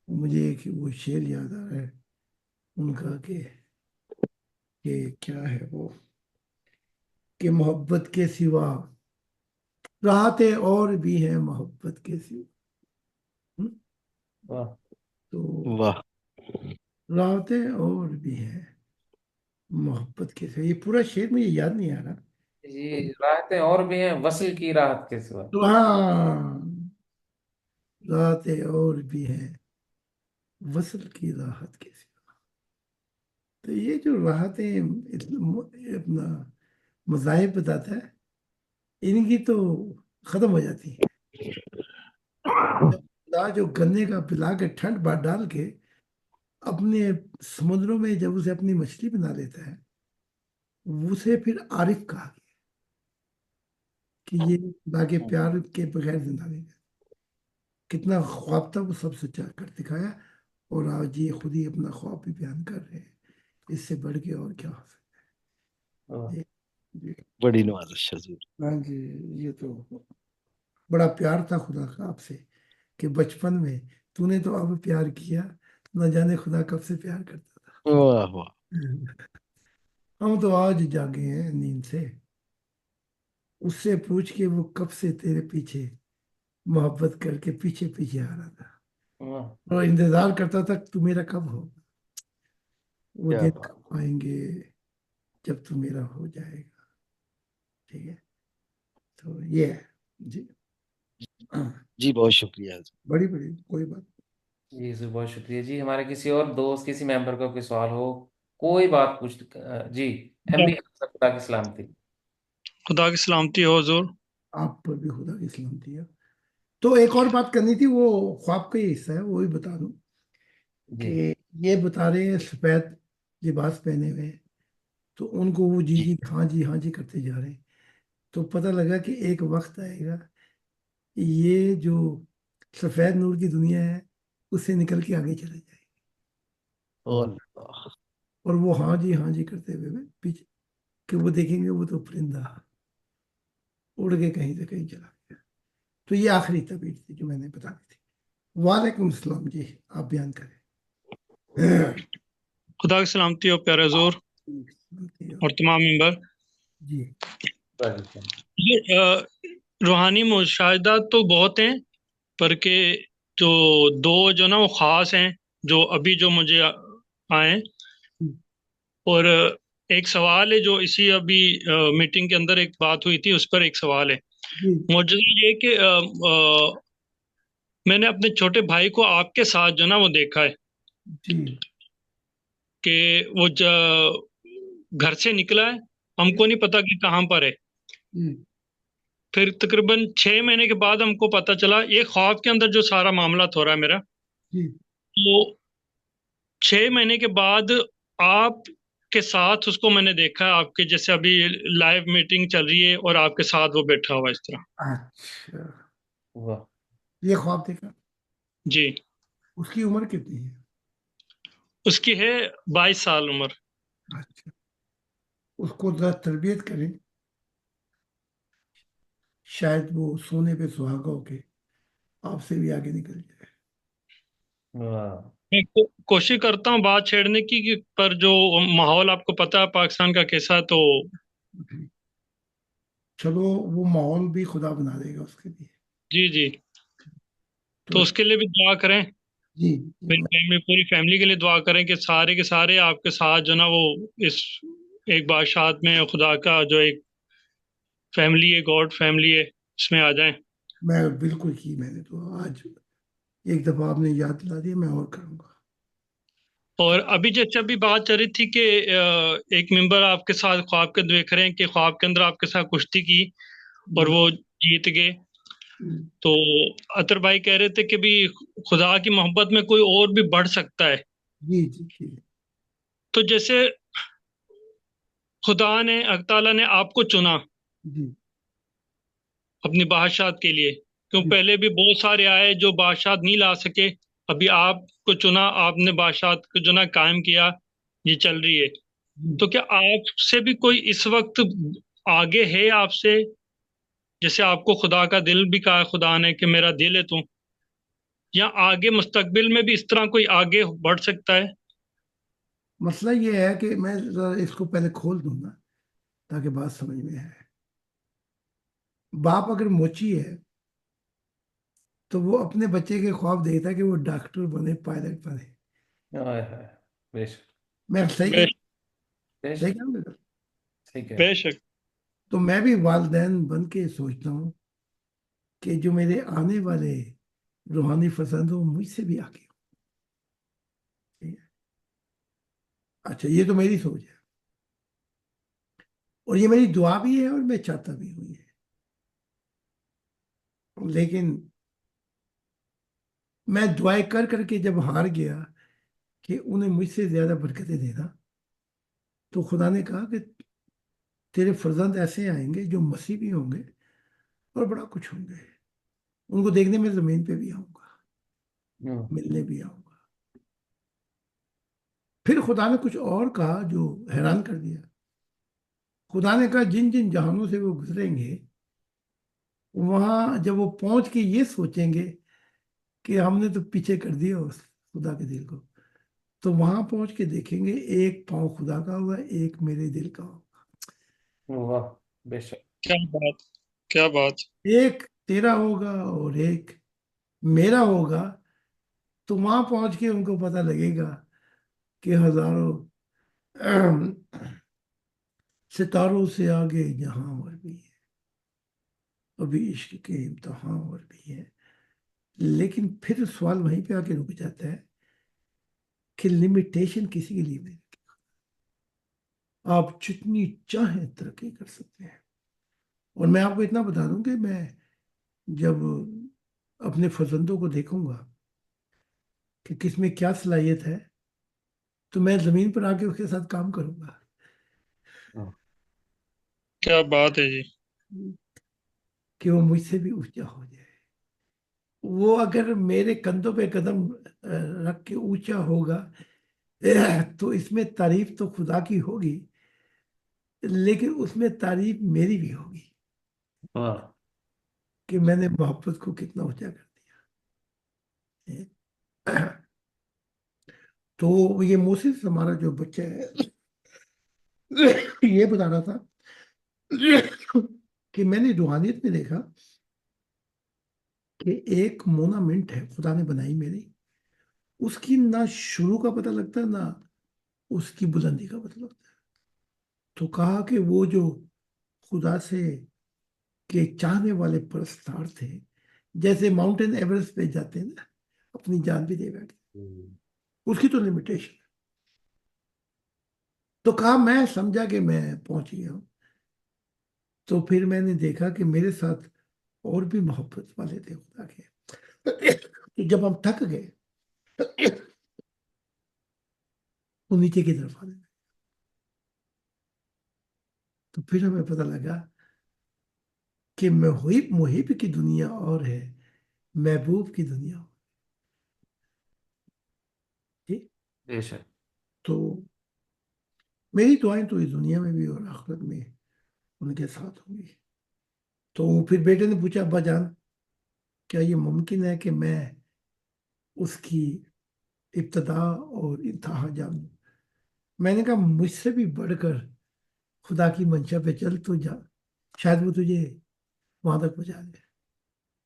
مجھے ایک وہ شعر یاد آ رہا ہے ان کا کہ کیا ہے وہ، کہ محبت کے سوا راحتیں اور بھی ہیں، محبت کے سوا، تو واہ، راحتیں اور بھی ہیں محبت کے سوا، یہ پورا شعر مجھے یاد نہیں آ رہا، جی، راحتیں اور بھی ہیں وصل کی راحت کے سوا۔ تو ہاں، راحتیں اور بھی ہیں وصل کی راحت کے سوا۔ تو یہ جو راحتیں اپنا مذاہب بتاتا ہے، ان کی تو ختم ہو جاتی ہیں جب خدا جو گنے کا پلا کے ٹھنڈ بات ڈال کے اپنے سمندروں میں جب اسے اپنی مچھلی بنا لیتا ہے، اسے پھر عارف کہا گیا کہ یہ خدا کے پیار کے بغیر زندہ نہیں ہے۔ کتنا خواب تھا وہ سب سچا کر دکھایا، اور آج یہ خود ہی اپنا خواب بھی بیان کر رہے ہیں، اس سے بڑھ کے اور کیا ہو سکتا ہے؟ جی بڑی نوازش حضور۔ ہاں جی، یہ تو بڑا پیار تھا خدا کا آپ سے کہ بچپن میں تو نے تو اب پیار کیا، نہ جانے خدا کب سے پیار کرتا تھا۔ واہ واہ، ہم تو آج جاگے ہیں نیند سے، اس سے پوچھ کے وہ کب سے تیرے پیچھے محبت کر کے پیچھے پیچھے آ رہا تھا، اور انتظار کرتا تھا تو میرا کب ہو، وہ کیا دن بات۔ کب آئیں گے جب تو میرا ہو جائے گا، ٹھیک ہے؟ تو یہ ہے جی، ہاں، جی بہت شکریہ حضور۔ بڑی بڑی کوئی بات جی سر، بہت شکریہ جی۔ ہمارے کسی اور دوست، کسی ممبر کا کوئی سوال ہو، کوئی بات پوچھ، جی ایم بی خدا کی سلامتی۔ خدا کی سلامتی ہو حضور۔ آپ پر بھی خدا کی سلامتی ہے۔ تو ایک اور بات کرنی تھی، وہ خواب کا ہی حصہ ہے، وہ بھی بتا دوں جی کہ یہ بتا رہے ہیں سفید لباس پہنے ہوئے ہیں، تو ان کو وہ جی جی جی ہاں جی کرتے جا رہے ہیں، تو پتہ لگا کہ ایک وقت آئے گا یہ جو سفید نور کی دنیا ہے اس سے نکل کے آگے چلے جائے گی، اللہ، اور وہ ہاں جی کرتے ہوئے پیچھے کہ وہ دیکھیں گے وہ تو پرندہ اڑ کے کہیں سے کہیں چلا گیا. تو یہ آخری تعبیر تھی جو میں نے بتا دی تھی. وعلیکم السلام جی، آپ بیان کریں. خدا کی سلامتی ہو پیارے حضور اور تمام ممبر. جی یہ روحانی مشاہدات تو بہت ہیں، پر کہ جو دو جو نا وہ خاص ہیں جو ابھی جو مجھے آئے. اور ایک سوال ہے جو اسی ابھی میٹنگ کے اندر ایک بات ہوئی تھی، اس پر ایک سوال ہے. جی معجزہ یہ کہ میں نے اپنے چھوٹے بھائی کو آپ کے ساتھ جو نا وہ دیکھا ہے جی کہ وہ گھر سے نکلا ہے، ہم کو نہیں پتا کہ کہاں پر ہے. جی پھر تقریباً 6 مہینے کے بعد ہم کو پتا چلا، یہ خواب کے اندر جو سارا معاملہ ہو رہا ہے میرا، جی تو 6 مہینے کے بعد آپ کے ساتھ اس کو میں نے دیکھا ہے، آپ کے جیسے ابھی لائیو میٹنگ چل رہی ہے اور آپ کے ساتھ وہ بیٹھا ہوا اس طرح. اچھا، واہ. یہ خواب دیکھا. جی، اس کی عمر کتنی ہے؟ اس کی ہے 22 سال عمر. اچھا، اس کو ذرا تربیت کریں، شاید وہ سونے پہ سہاگا ہو کے آپ سے بھی آگے نکل جائے. واہ. میں کوشش کرتا ہوں بات چھیڑنے کی پر جو ماحول آپ کو پتا ہے پاکستان کا کیسا، تو چلو وہ ماحول بھی خدا بنا دے گا اس کے لیے. جی جی، تو تو اس کے لیے بھی دعا کریں. جی میری فیملی، پوری فیملی کے لیے دعا کریں کہ سارے کے سارے آپ کے ساتھ جو نا وہ اس ایک بادشاہت میں خدا کا جو ایک فیملی ہے، گاڈ فیملی ہے، اس میں آ جائیں. میں بالکل کی، میں نے تو آج ایک دفعہ آپ نے یاد دلا دیا، میں اور کروں گا. اور ابھی جیسے ابھی بات چل رہی تھی کہ ایک ممبر آپ کے ساتھ خواب کے دیکھ رہے ہیں کہ خواب کے اندر آپ کے ساتھ کشتی کی اور وہ جیت گئے. تو اطہر بھائی کہہ رہے تھے کہ بھی خدا کی محبت میں کوئی اور بھی بڑھ سکتا ہے. جی جی جی تو جیسے خدا نے، اللہ تعالیٰ نے آپ کو چنا جی اپنی بادشاہت کے لیے، کیوں جی پہلے بھی بہت سارے آئے جو بادشاہت نہیں لا سکے، ابھی آپ کو چنا، آپ نے بادشاہت کو جو نا قائم کیا، یہ چل رہی ہے. جی. تو کیا آپ سے بھی کوئی اس وقت آگے ہے آپ سے، جیسے آپ کو خدا کا دل بھی کہا خدا نے کہ میرا دل ہے تو، یا آگے مستقبل میں بھی اس طرح کوئی آگے بڑھ سکتا ہے؟ مسئلہ یہ ہے کہ میں ذرا اس کو پہلے کھول دوں گا تاکہ بات سمجھ میں آئے. باپ اگر موچی ہے تو وہ اپنے بچے کے خواب دیکھتا ہے کہ وہ ڈاکٹر بنے، پائلٹ بنے. ہائے ہائے. بے شک. میں صحیح بے بے صحیح شک. کہوں گا. ٹھیک ہے. بے شک. تو میں بھی والدین بن کے سوچتا ہوں کہ جو میرے آنے والے روحانی فرزند ہوں مجھ سے بھی آگے ہوں. ٹھیک ہے؟ اچھا، یہ تو میری سوچ ہے اور یہ میری دعا بھی ہے اور میں چاہتا بھی ہوں یہ. لیکن میں دعائیں کر کر کے جب ہار گیا کہ انہیں مجھ سے زیادہ برکتیں دینا، تو خدا نے کہا کہ تیرے فرزند ایسے آئیں گے جو مسیح بھی ہوں گے اور بڑا کچھ ہوں گے. ان کو دیکھنے میں زمین پہ بھی آؤں گا، ملنے بھی آؤں گا. پھر خدا نے کچھ اور کہا جو حیران کر دیا. خدا نے کہا جن جن جہانوں سے وہ گزریں گے، وہاں جب وہ پہنچ کے یہ سوچیں گے کہ ہم نے تو پیچھے کر دیا اس خدا کے دل کو، تو وہاں پہنچ کے دیکھیں گے ایک پاؤں خدا کا ہوگا، ایک میرے دل کا ہوگا. واہ. بے شک. کیا بات، کیا بات. ایک تیرا ہوگا اور ایک میرا ہوگا. تو وہاں پہنچ کے ان کو پتہ لگے گا کہ ہزاروں ستاروں سے آگے جہاں اور بھی ہے، ابھی عشق کے امتحان اور بھی ہے. لیکن پھر سوال وہیں پہ آ کے رک جاتا ہے کہ لمیٹیشن کسی کے لیے نہیں. آپ جتنی چاہیں ترقی کر سکتے ہیں. اور میں آپ کو اتنا بتا دوں کہ میں جب اپنے فرزندوں کو دیکھوں گا کہ کس میں کیا صلاحیت ہے، تو میں زمین پر آ کے اس کے ساتھ کام کروں گا. کیا بات ہے جی. کہ وہ مجھ سے بھی اونچا ہو جائے. وہ اگر میرے کندھوں پہ قدم رکھ کے اونچا ہوگا تو اس میں تعریف تو خدا کی ہوگی، لیکن اس میں تعریف میری بھی ہوگی واہ، کہ میں نے محبت کو کتنا اونچا کر دیا. تو یہ موسیس ہمارا جو بچہ ہے یہ بتا رہا تھا کہ میں نے روحانیت میں دیکھا کہ ایک مونامنٹ ہے خدا نے بنائی میری، اس کی نہ شروع کا پتہ لگتا ہے نہ اس کی بلندی کا پتہ لگتا ہے. تو کہا کہ وہ جو خدا سے کے چاہنے والے پرستار تھے، جیسے ماؤنٹین ایورسٹ پہ جاتے ہیں نا، اپنی جان بھی دے بیٹھتے، اس کی تو لمیٹیشن. تو کہا میں سمجھا کہ میں پہنچ گیا ہوں. تو پھر میں نے دیکھا کہ میرے ساتھ اور بھی محبت والے تھے خدا کے. تو جب ہم تھک گئے وہ نیچے کی طرف آنے لگے. تو پھر ہمیں پتہ لگا کہ محب کی دنیا اور ہے، محبوب کی دنیا اور. ٹھیک. بے شک. تو میری دعائیں تو اس دنیا میں بھی اور آخرت میں ان کے ساتھ ہوں گی. تو پھر بیٹے نے پوچھا ابا جان کیا یہ ممکن ہے کہ میں اس کی ابتدا اور انتہا جانوں؟ میں نے کہا مجھ سے بھی بڑھ کر خدا کی منشا پہ چل تو جا، شاید وہ تجھے وہاں تک پہنچا دے.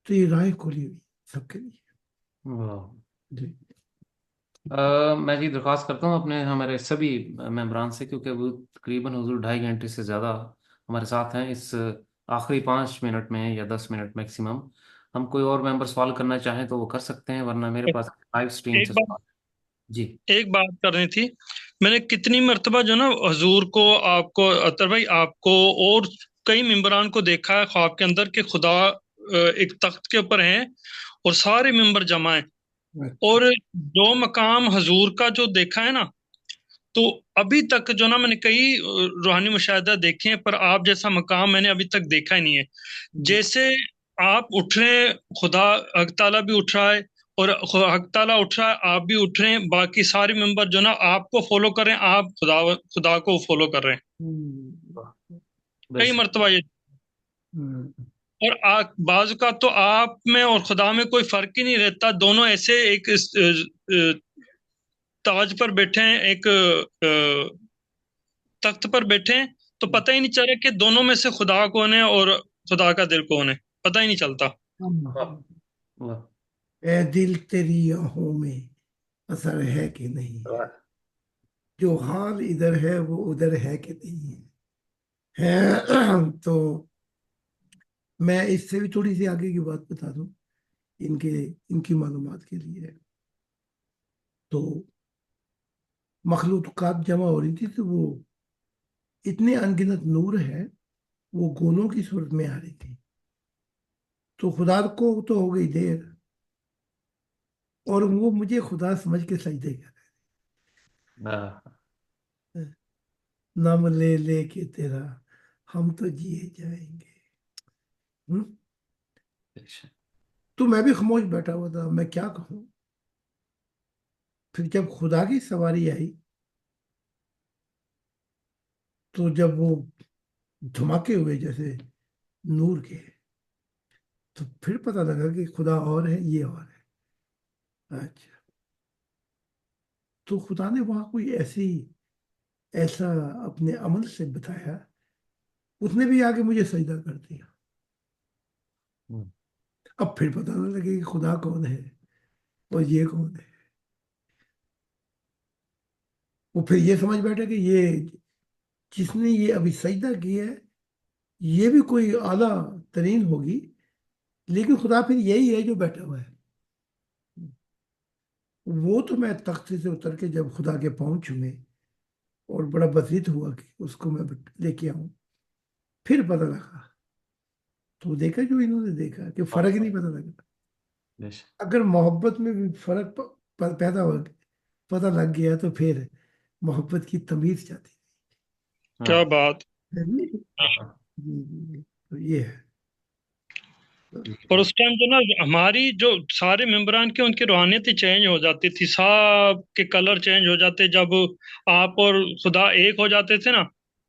تو یہ راہیں کھولی ہوئی سب کے لیے. واہ. جی میں جی درخواست کرتا ہوں اپنے ہمارے سبھی ممبران سے، کیونکہ وہ تقریباً حضور 2.5 گھنٹے سے زیادہ ہمارے ساتھ ہیں، اس آخری 5 منٹ میں یا 10 منٹ میکسیمم. ہم کوئی اور ممبر سوال کرنا چاہیں تو وہ کر سکتے ہیں، ورنہ میرے پاس لائیو اسٹریم ایک سے بات سوال. جی. ایک بات کرنی تھی. میں نے کتنی مرتبہ جو نا حضور کو، آپ کو، اطہر بھائی، آپ کو اور کئی ممبران کو دیکھا ہے خواب کے اندر کہ خدا ایک تخت کے اوپر ہیں اور سارے ممبر جمع ہیں. اور جو مقام حضور کا جو دیکھا ہے نا، تو ابھی تک جو نا میں نے کئی روحانی مشاہدہ دیکھے ہیں، پر آپ جیسا مقام میں نے ابھی تک دیکھا ہی نہیں ہے. جیسے آپ اٹھ رہے ہیں، خدا حق تعالیٰ بھی اٹھ رہا ہے، اور حق تعالیٰ اٹھ رہا ہے، آپ بھی اٹھ رہے ہیں، باقی سارے ممبر جو نا آپ کو فالو کر رہے ہیں، آپ خدا کو فالو کر رہے ہیں. بے کئی شک. مرتبہ یہ. اور بعض کا تو آپ میں اور خدا میں کوئی فرق ہی نہیں رہتا، دونوں ایسے ایک تاج پر بیٹھے ہیں، ایک تخت پر بیٹھے ہیں، تو پتہ ہی نہیں چل رہا کہ دونوں میں سے خدا کون ہے اور خدا کا دل کون ہے، پتہ ہی نہیں چلتا. واہ. واہ. اے دل تیری آنکھوں میں اثر ہے کہ نہیں ہے، جو حال ادھر ہے وہ ادھر ہے کہ نہیں ہے. تو میں اس سے بھی تھوڑی سی آگے کی بات بتا دوں ان کی معلومات کے لیے. تو مخلوقات جمع ہو رہی تھی تو وہ اتنے انگنت نور ہے، وہ گولوں کی صورت میں آ رہی تھی. تو خدا کو تو ہو گئی دیر، اور وہ مجھے خدا سمجھ کے سجدے کر واہ. رہے. نام لے لے کے تیرا ہم تو جیے جائیں گے. بے شک. تو میں بھی خاموش بیٹھا ہوا تھا، میں کیا کہوں. پھر جب خدا کی سواری آئی تو جب وہ دھماکے ہوئے جیسے نور کے، تو پھر پتہ لگا کہ خدا اور ہے، یہ اور ہے. اچھا. تو خدا نے وہاں کوئی ایسا اپنے عمل سے بتایا، اس نے بھی آگے مجھے سجدہ کر دیا. اب پھر پتہ نہ لگے کہ خدا کون ہے اور یہ کون ہے. وہ پھر یہ سمجھ بیٹھے کہ یہ جس نے یہ ابھی سجدہ کیا ہے یہ بھی کوئی اعلیٰ ترین ہوگی، لیکن خدا پھر یہی ہے جو بیٹھا ہوا ہے. وہ تو میں تخت سے اتر کے جب خدا کے پاؤں چومے اور بڑا بسیط ہوا کہ اس کو میں لے کے آؤں، پھر پتہ لگا. تو دیکھا جو انہوں نے دیکھا کہ فرق ہی نہیں پتہ لگا. بے شک. اگر محبت میں بھی فرق پیدا ہو پتہ لگ گیا تو پھر محبت کی تمیز جاتی. کیا بات. تو یہ ہے. اور اس ٹائم جو نا ہماری جو سارے ممبران کے ان کی روحانیت ہی چینج ہو جاتی تھی، سب کے کلر چینج ہو جاتے جب آپ اور خدا ایک ہو جاتے تھے نا.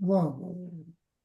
واہ واہ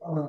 آہ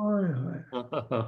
ہائے ہائے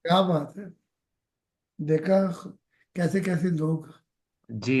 کیا بات ہے دیکھا کیسے کیسے لوگ جی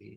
جی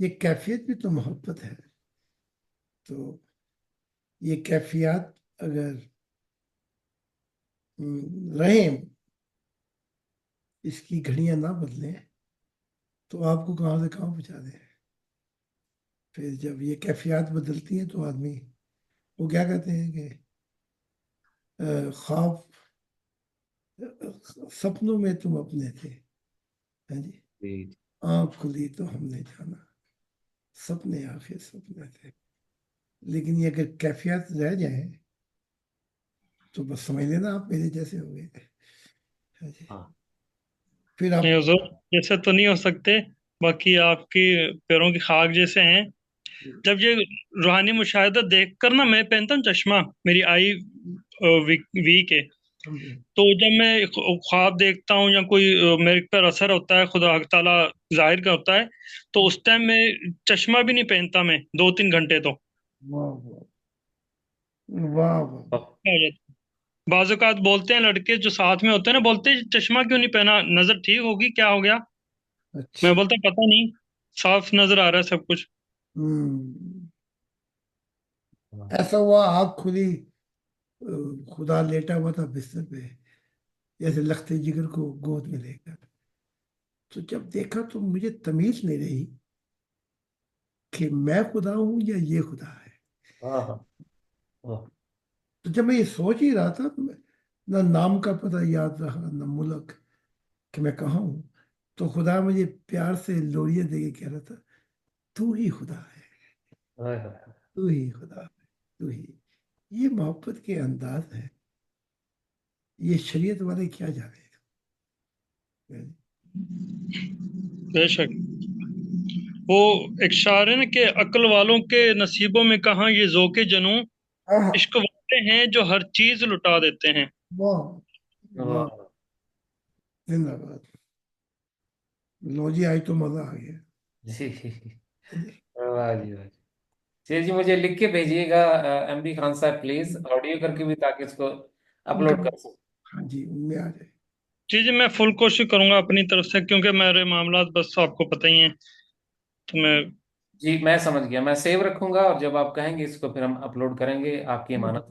یہ کیفیت بھی تو محبت ہے تو یہ کیفیات اگر رہیں اس کی گھڑیاں نہ بدلیں تو آپ کو کہاں سے کہاں پہنچا دیں پھر جب یہ کیفیات بدلتی ہیں تو آدمی وہ کیا کہتے ہیں کہ خواب سپنوں میں تم اپنے تھے ہاں جی جی آنکھ کھلی تو ہم نے جانا سپنے آخر سپنے تھے لیکن یہ اگر کیفیات رہ جائیں تو بس سمجھ لینا آپ میرے جیسے ہو گئے ہاں جی ہاں پھر آپ نہیں حضور، جیسے تو نہیں ہو سکتے، باقی آپ کی پیروں کی خاک جیسے ہیں۔ جب یہ روحانی مشاہدہ دیکھ کر نا، میں پہنتا ہوں چشمہ، میری آئی ویک ہے، تو جب میں خواب دیکھتا ہوں یا کوئی میرے پر اثر ہوتا ہے، خدا تعالیٰ ظاہر کا ہوتا ہے، تو اس ٹائم میں چشمہ بھی نہیں پہنتا، میں 2-3 گھنٹے تو واہ واہ واہ واہ ہو جاتا۔ بعض اوقات بولتے ہیں لڑکے جو ساتھ میں ہوتے ہیں نا، بولتے ہیں چشمہ کیوں نہیں پہنا، نظر ٹھیک ہوگی، کیا ہو گیا؟ میں اچھا بولتا پتہ نہیں، صاف نظر آ رہا ہے سب کچھ۔ ایسا ہوا آنکھ کھلی خدا لیٹا ہوا تھا بستر پہ جیسے لخت جگر کو گود میں لے کر تو جب دیکھا تو مجھے تمیز نہیں رہی کہ میں خدا ہوں یا یہ خدا ہے ہاں ہاں واہ تو جب میں یہ سوچ ہی رہا تھا نہ نام کا پتہ یاد رہا نہ ملک کہ میں کہاں ہوں تو خدا مجھے پیار سے لوریاں دے کے کہہ رہا تھا تو ہی خدا ہے ہائے ہائے تو ہی خدا ہے تو ہی یہ محبت کے انداز ہے یہ شریعت والے کیا جانے گا بے شک وہ ایک شاعر ہے نا کہ عقل والوں کے نصیبوں میں کہاں یہ ذوق جنوں، عشق والے ہیں جو ہر چیز لٹا دیتے ہیں۔ واہ واہ واہ زندہ باد لو جی آئی تو مزہ آ گیا جی واہ جی واہ جی مجھے لکھ کے بھیجیے گا ایم ڈی خان صاحب پلیز آڈیو کر کے بھی تاکہ اس کو اپلوڈ کر سکیں ہاں جی ان میں آ جائے جی جی، میں فل کوشش کروں گا اپنی طرف سے، کیونکہ میرے معاملات بس آپ کو پتہ ہی ہیں، تو میں جی میں سمجھ گیا میں سیو رکھوں گا اور جب آپ کہیں گے اس کو پھر ہم اپلوڈ کریں گے آپ کی امانت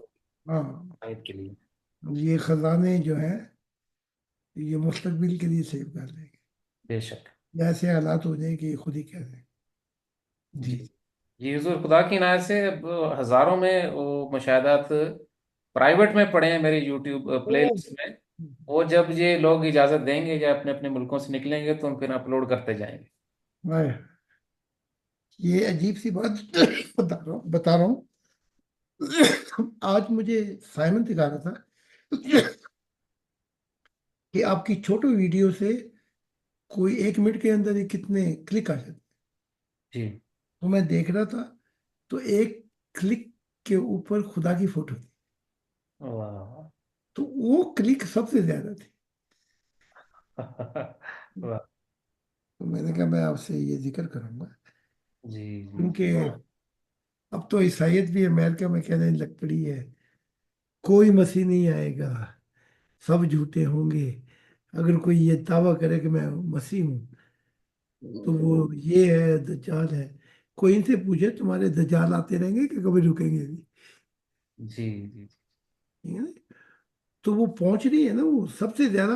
ہاں آیت کے لیے یہ خزانے جو ہیں یہ مستقبل کے لیے سیو کر لیں گے بے شک یا ایسے حالات ہو جائیں کہ یہ خود ہی کہہ دیں جی جی جی حضور خدا کی عنایت سے اب ہزاروں میں وہ مشاہدات پرائیویٹ میں پڑے ہیں میری یوٹیوب پلے لسٹ میں وہ جب یہ لوگ اجازت دیں گے یا اپنے اپنے ملکوں سے نکلیں گے تو ہم پھر اپلوڈ کرتے جائیں گے ہائے، یہ عجیب سی بات بتا رہا ہوں آج مجھے سائمن دکھا رہا تھا کہ آپ کی چھوٹی ویڈیو سے کوئی 1 منٹ کے اندر ہی کتنے کلک آ جاتے جی تو میں دیکھ رہا تھا تو ایک کلک کے اوپر خدا کی فوٹو تھی واہ تو وہ کلک سب سے زیادہ تھی واہ تو میں نے کہا میں آپ سے یہ ذکر کروں گا جی جی کیونکہ اب تو عیسائیت بھی امریکہ میں کہنے لگ پڑی ہے کوئی مسیح نہیں آئے گا سب جھوٹے ہوں گے اگر کوئی یہ دعویٰ کرے کہ میں مسیح ہوں تو وہ یہ ہے دجال ہے کوئی ان سے پوچھے تمہارے دجال آتے رہیں گے کہ کبھی رکیں گے بھی جی جی ٹھیک ہے نا؟ تو وہ پہنچ رہی ہے نا وہ سب سے زیادہ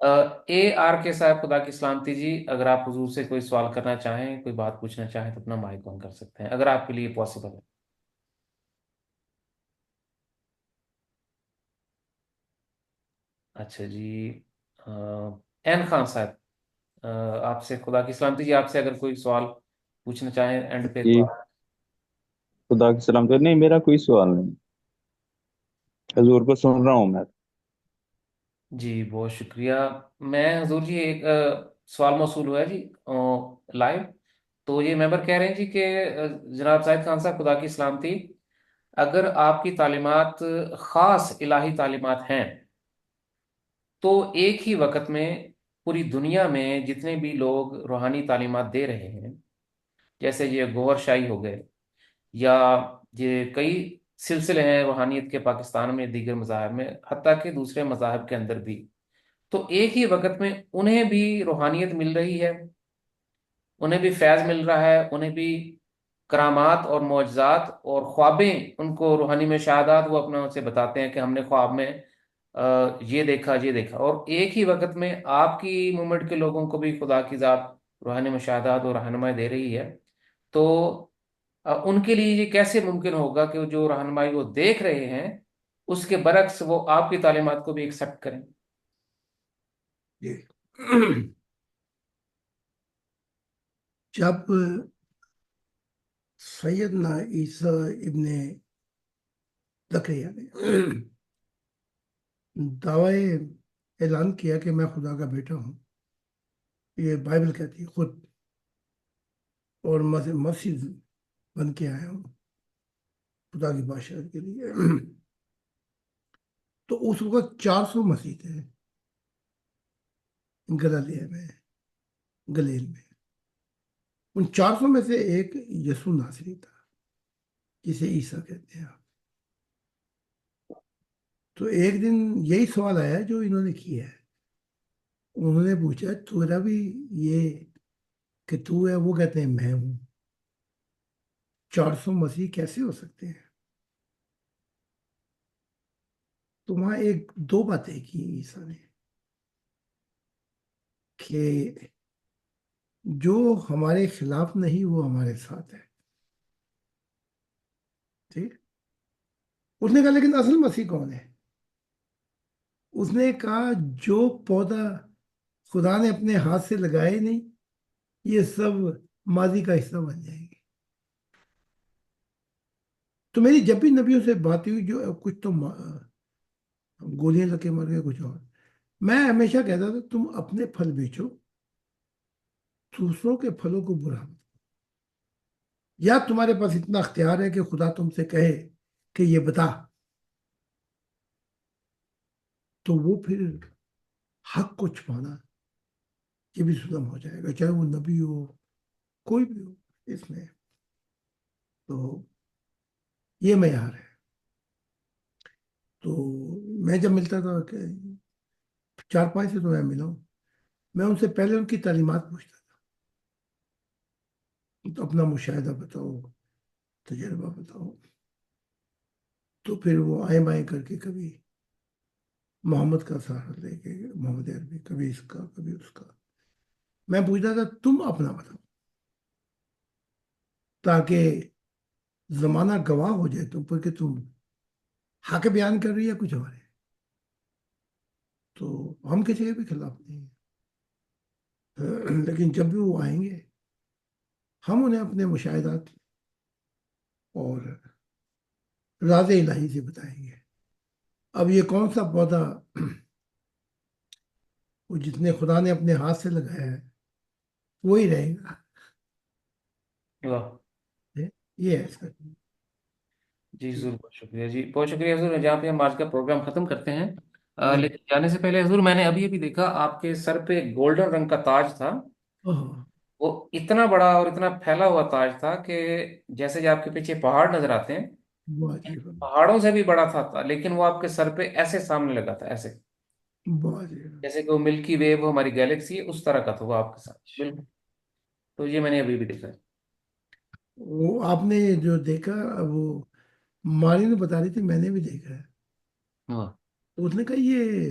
اے آر کے صاحب، خدا کی سلامتی جی، اگر آپ حضور سے کوئی سوال کرنا چاہیں، کوئی بات پوچھنا چاہیں تو اپنا مائک آن کر سکتے ہیں، اگر آپ کے لیے پاسبل ہے۔ اچھا جی، این خان صاحب، آپ سے خدا کی سلامتی جی، آپ سے اگر کوئی سوال پوچھنا چاہیں اینڈ پہ جی تو خدا کی سلامت نہیں، میرا کوئی سوال نہیں، حضور کو سن رہا ہوں میں۔ جی بہت شکریہ۔ میں حضور جی ایک سوال موصول ہوا ہے جی لائیو، تو یہ ممبر کہہ رہے ہیں جی کہ جناب زاہد خان صاحب خدا کی سلامتی، اگر آپ کی تعلیمات خاص الہی تعلیمات ہیں تو ایک ہی وقت میں پوری دنیا میں جتنے بھی لوگ روحانی تعلیمات دے رہے ہیں، جیسے یہ گوہر شاہی ہو گئے یا یہ کئی سلسلے ہیں روحانیت کے پاکستان میں، دیگر مذاہب میں، حتیٰ کہ دوسرے مذاہب کے اندر بھی، تو ایک ہی وقت میں انہیں بھی روحانیت مل رہی ہے، انہیں بھی فیض مل رہا ہے، انہیں بھی کرامات اور معجزات اور خوابیں، ان کو روحانی میں شہادات وہ اپنا سے بتاتے ہیں کہ ہم نے خواب میں یہ دیکھا یہ دیکھا، اور ایک ہی وقت میں آپ کی مومنٹ کے لوگوں کو بھی خدا کی ذات روحانی مشاہدات اور رہنمائی دے رہی ہے، تو ان کے لیے یہ کیسے ممکن ہوگا کہ جو رہنمائی وہ دیکھ رہے ہیں اس کے برعکس وہ آپ کی تعلیمات کو بھی ایکسپٹ کریں؟ جی جب سیدنا عیسیٰ ابن زکریا نے دعوی اعلان کیا کہ میں خدا کا بیٹا ہوں، یہ بائبل کہتی ہے خود، اور مسجد بن کے آیا ہوں خدا کی بادشاہت کے لیے، تو اس وقت 400 مسیح تھے گلیل میں، گلیل میں۔ ان 400 میں سے ایک یسوع ناصری تھا جسے عیسیٰ کہتے ہیں آپ۔ تو ایک دن یہی سوال آیا جو انہوں نے کیا ہے، انہوں نے پوچھا تیرا بھی یہ کہ تو ہے؟ وہ کہتے ہیں میں ہوں۔ 400 مسیح کیسے ہو سکتے ہیں؟ تو وہاں ایک دو باتیں کی عیسیٰ نے کہ جو ہمارے خلاف نہیں وہ ہمارے ساتھ ہے، ٹھیک؟ اس نے کہا لیکن اصل مسیح کون ہے؟ اس نے کہا جو پودا خدا نے اپنے ہاتھ سے لگائے نہیں، یہ سب ماضی کا حصہ بن جائیں گے۔ تو میری جب بھی نبیوں سے بات ہوئی، جو کچھ تو گولیاں لگ کے مر گئے، کچھ اور، میں ہمیشہ کہتا تھا تم اپنے پھل بیچو، دوسروں کے پھلوں کو برا مت، یا تمہارے پاس اتنا اختیار ہے کہ خدا تم سے کہے کہ یہ بتا، تو وہ پھر حق کو چھپانا یہ بھی ظلم ہو جائے گا، چاہے وہ نبی ہو کوئی بھی ہو اس میں۔ تو یہ معیار ہے۔ تو میں جب ملتا تھا کہ 4-5 سے تو میں ملا ہوں، میں ان سے پہلے ان کی تعلیمات پوچھتا تھا، تو اپنا مشاہدہ بتاؤ، تجربہ بتاؤ، تو پھر وہ آئیں بائیں کر کے کبھی محمد کا سہارا لے کے، محمد عربی، کبھی اس کا کبھی اس کا، میں پوچھتا تھا تم اپنا بتاؤ تاکہ زمانہ گواہ ہو جائے تم پر کہ تم حق بیان کر رہی ہے کچھ اور ہے۔ تو ہم کسی کے بھی خلاف نہیں ہیں، لیکن جب بھی وہ آئیں گے ہم انہیں اپنے مشاہدات اور راز الہی سے بتائیں گے۔ اب یہ کون سا پودا وہ جتنے خدا نے اپنے ہاتھ سے لگایا ہے وہی رہے گا، واہ، یہ ہے اس کا۔ جی ضرور، بہت شکریہ جی، بہت شکریہ حضور، جہاں پہ ہم آج کا پروگرام ختم کرتے ہیں، لیکن جانے سے پہلے حضور میں نے ابھی ابھی دیکھا آپ کے سر پہ گولڈن رنگ کا تاج تھا، وہ اتنا بڑا اور اتنا پھیلا ہوا تاج تھا کہ جیسے کہ آپ کے پیچھے پہاڑ نظر آتے ہیں، پہاڑوں سے بھی بڑا تھا، لیکن وہ آپ کے سر پہ ایسے سامنے لگا تھا، ایسے جیسے کہ وہ ملکی وے، وہ ہماری گیلیکسی ہے، اس طرح کا تھا وہ آپ کے ساتھ بالکل۔ تو یہ میں نے ابھی بھی دیکھا ہے۔ وہ آپ نے جو دیکھا وہ ماری نے بتا رہی تھی، میں نے بھی دیکھا ہے۔ واہ، تو اس نے کہا یہ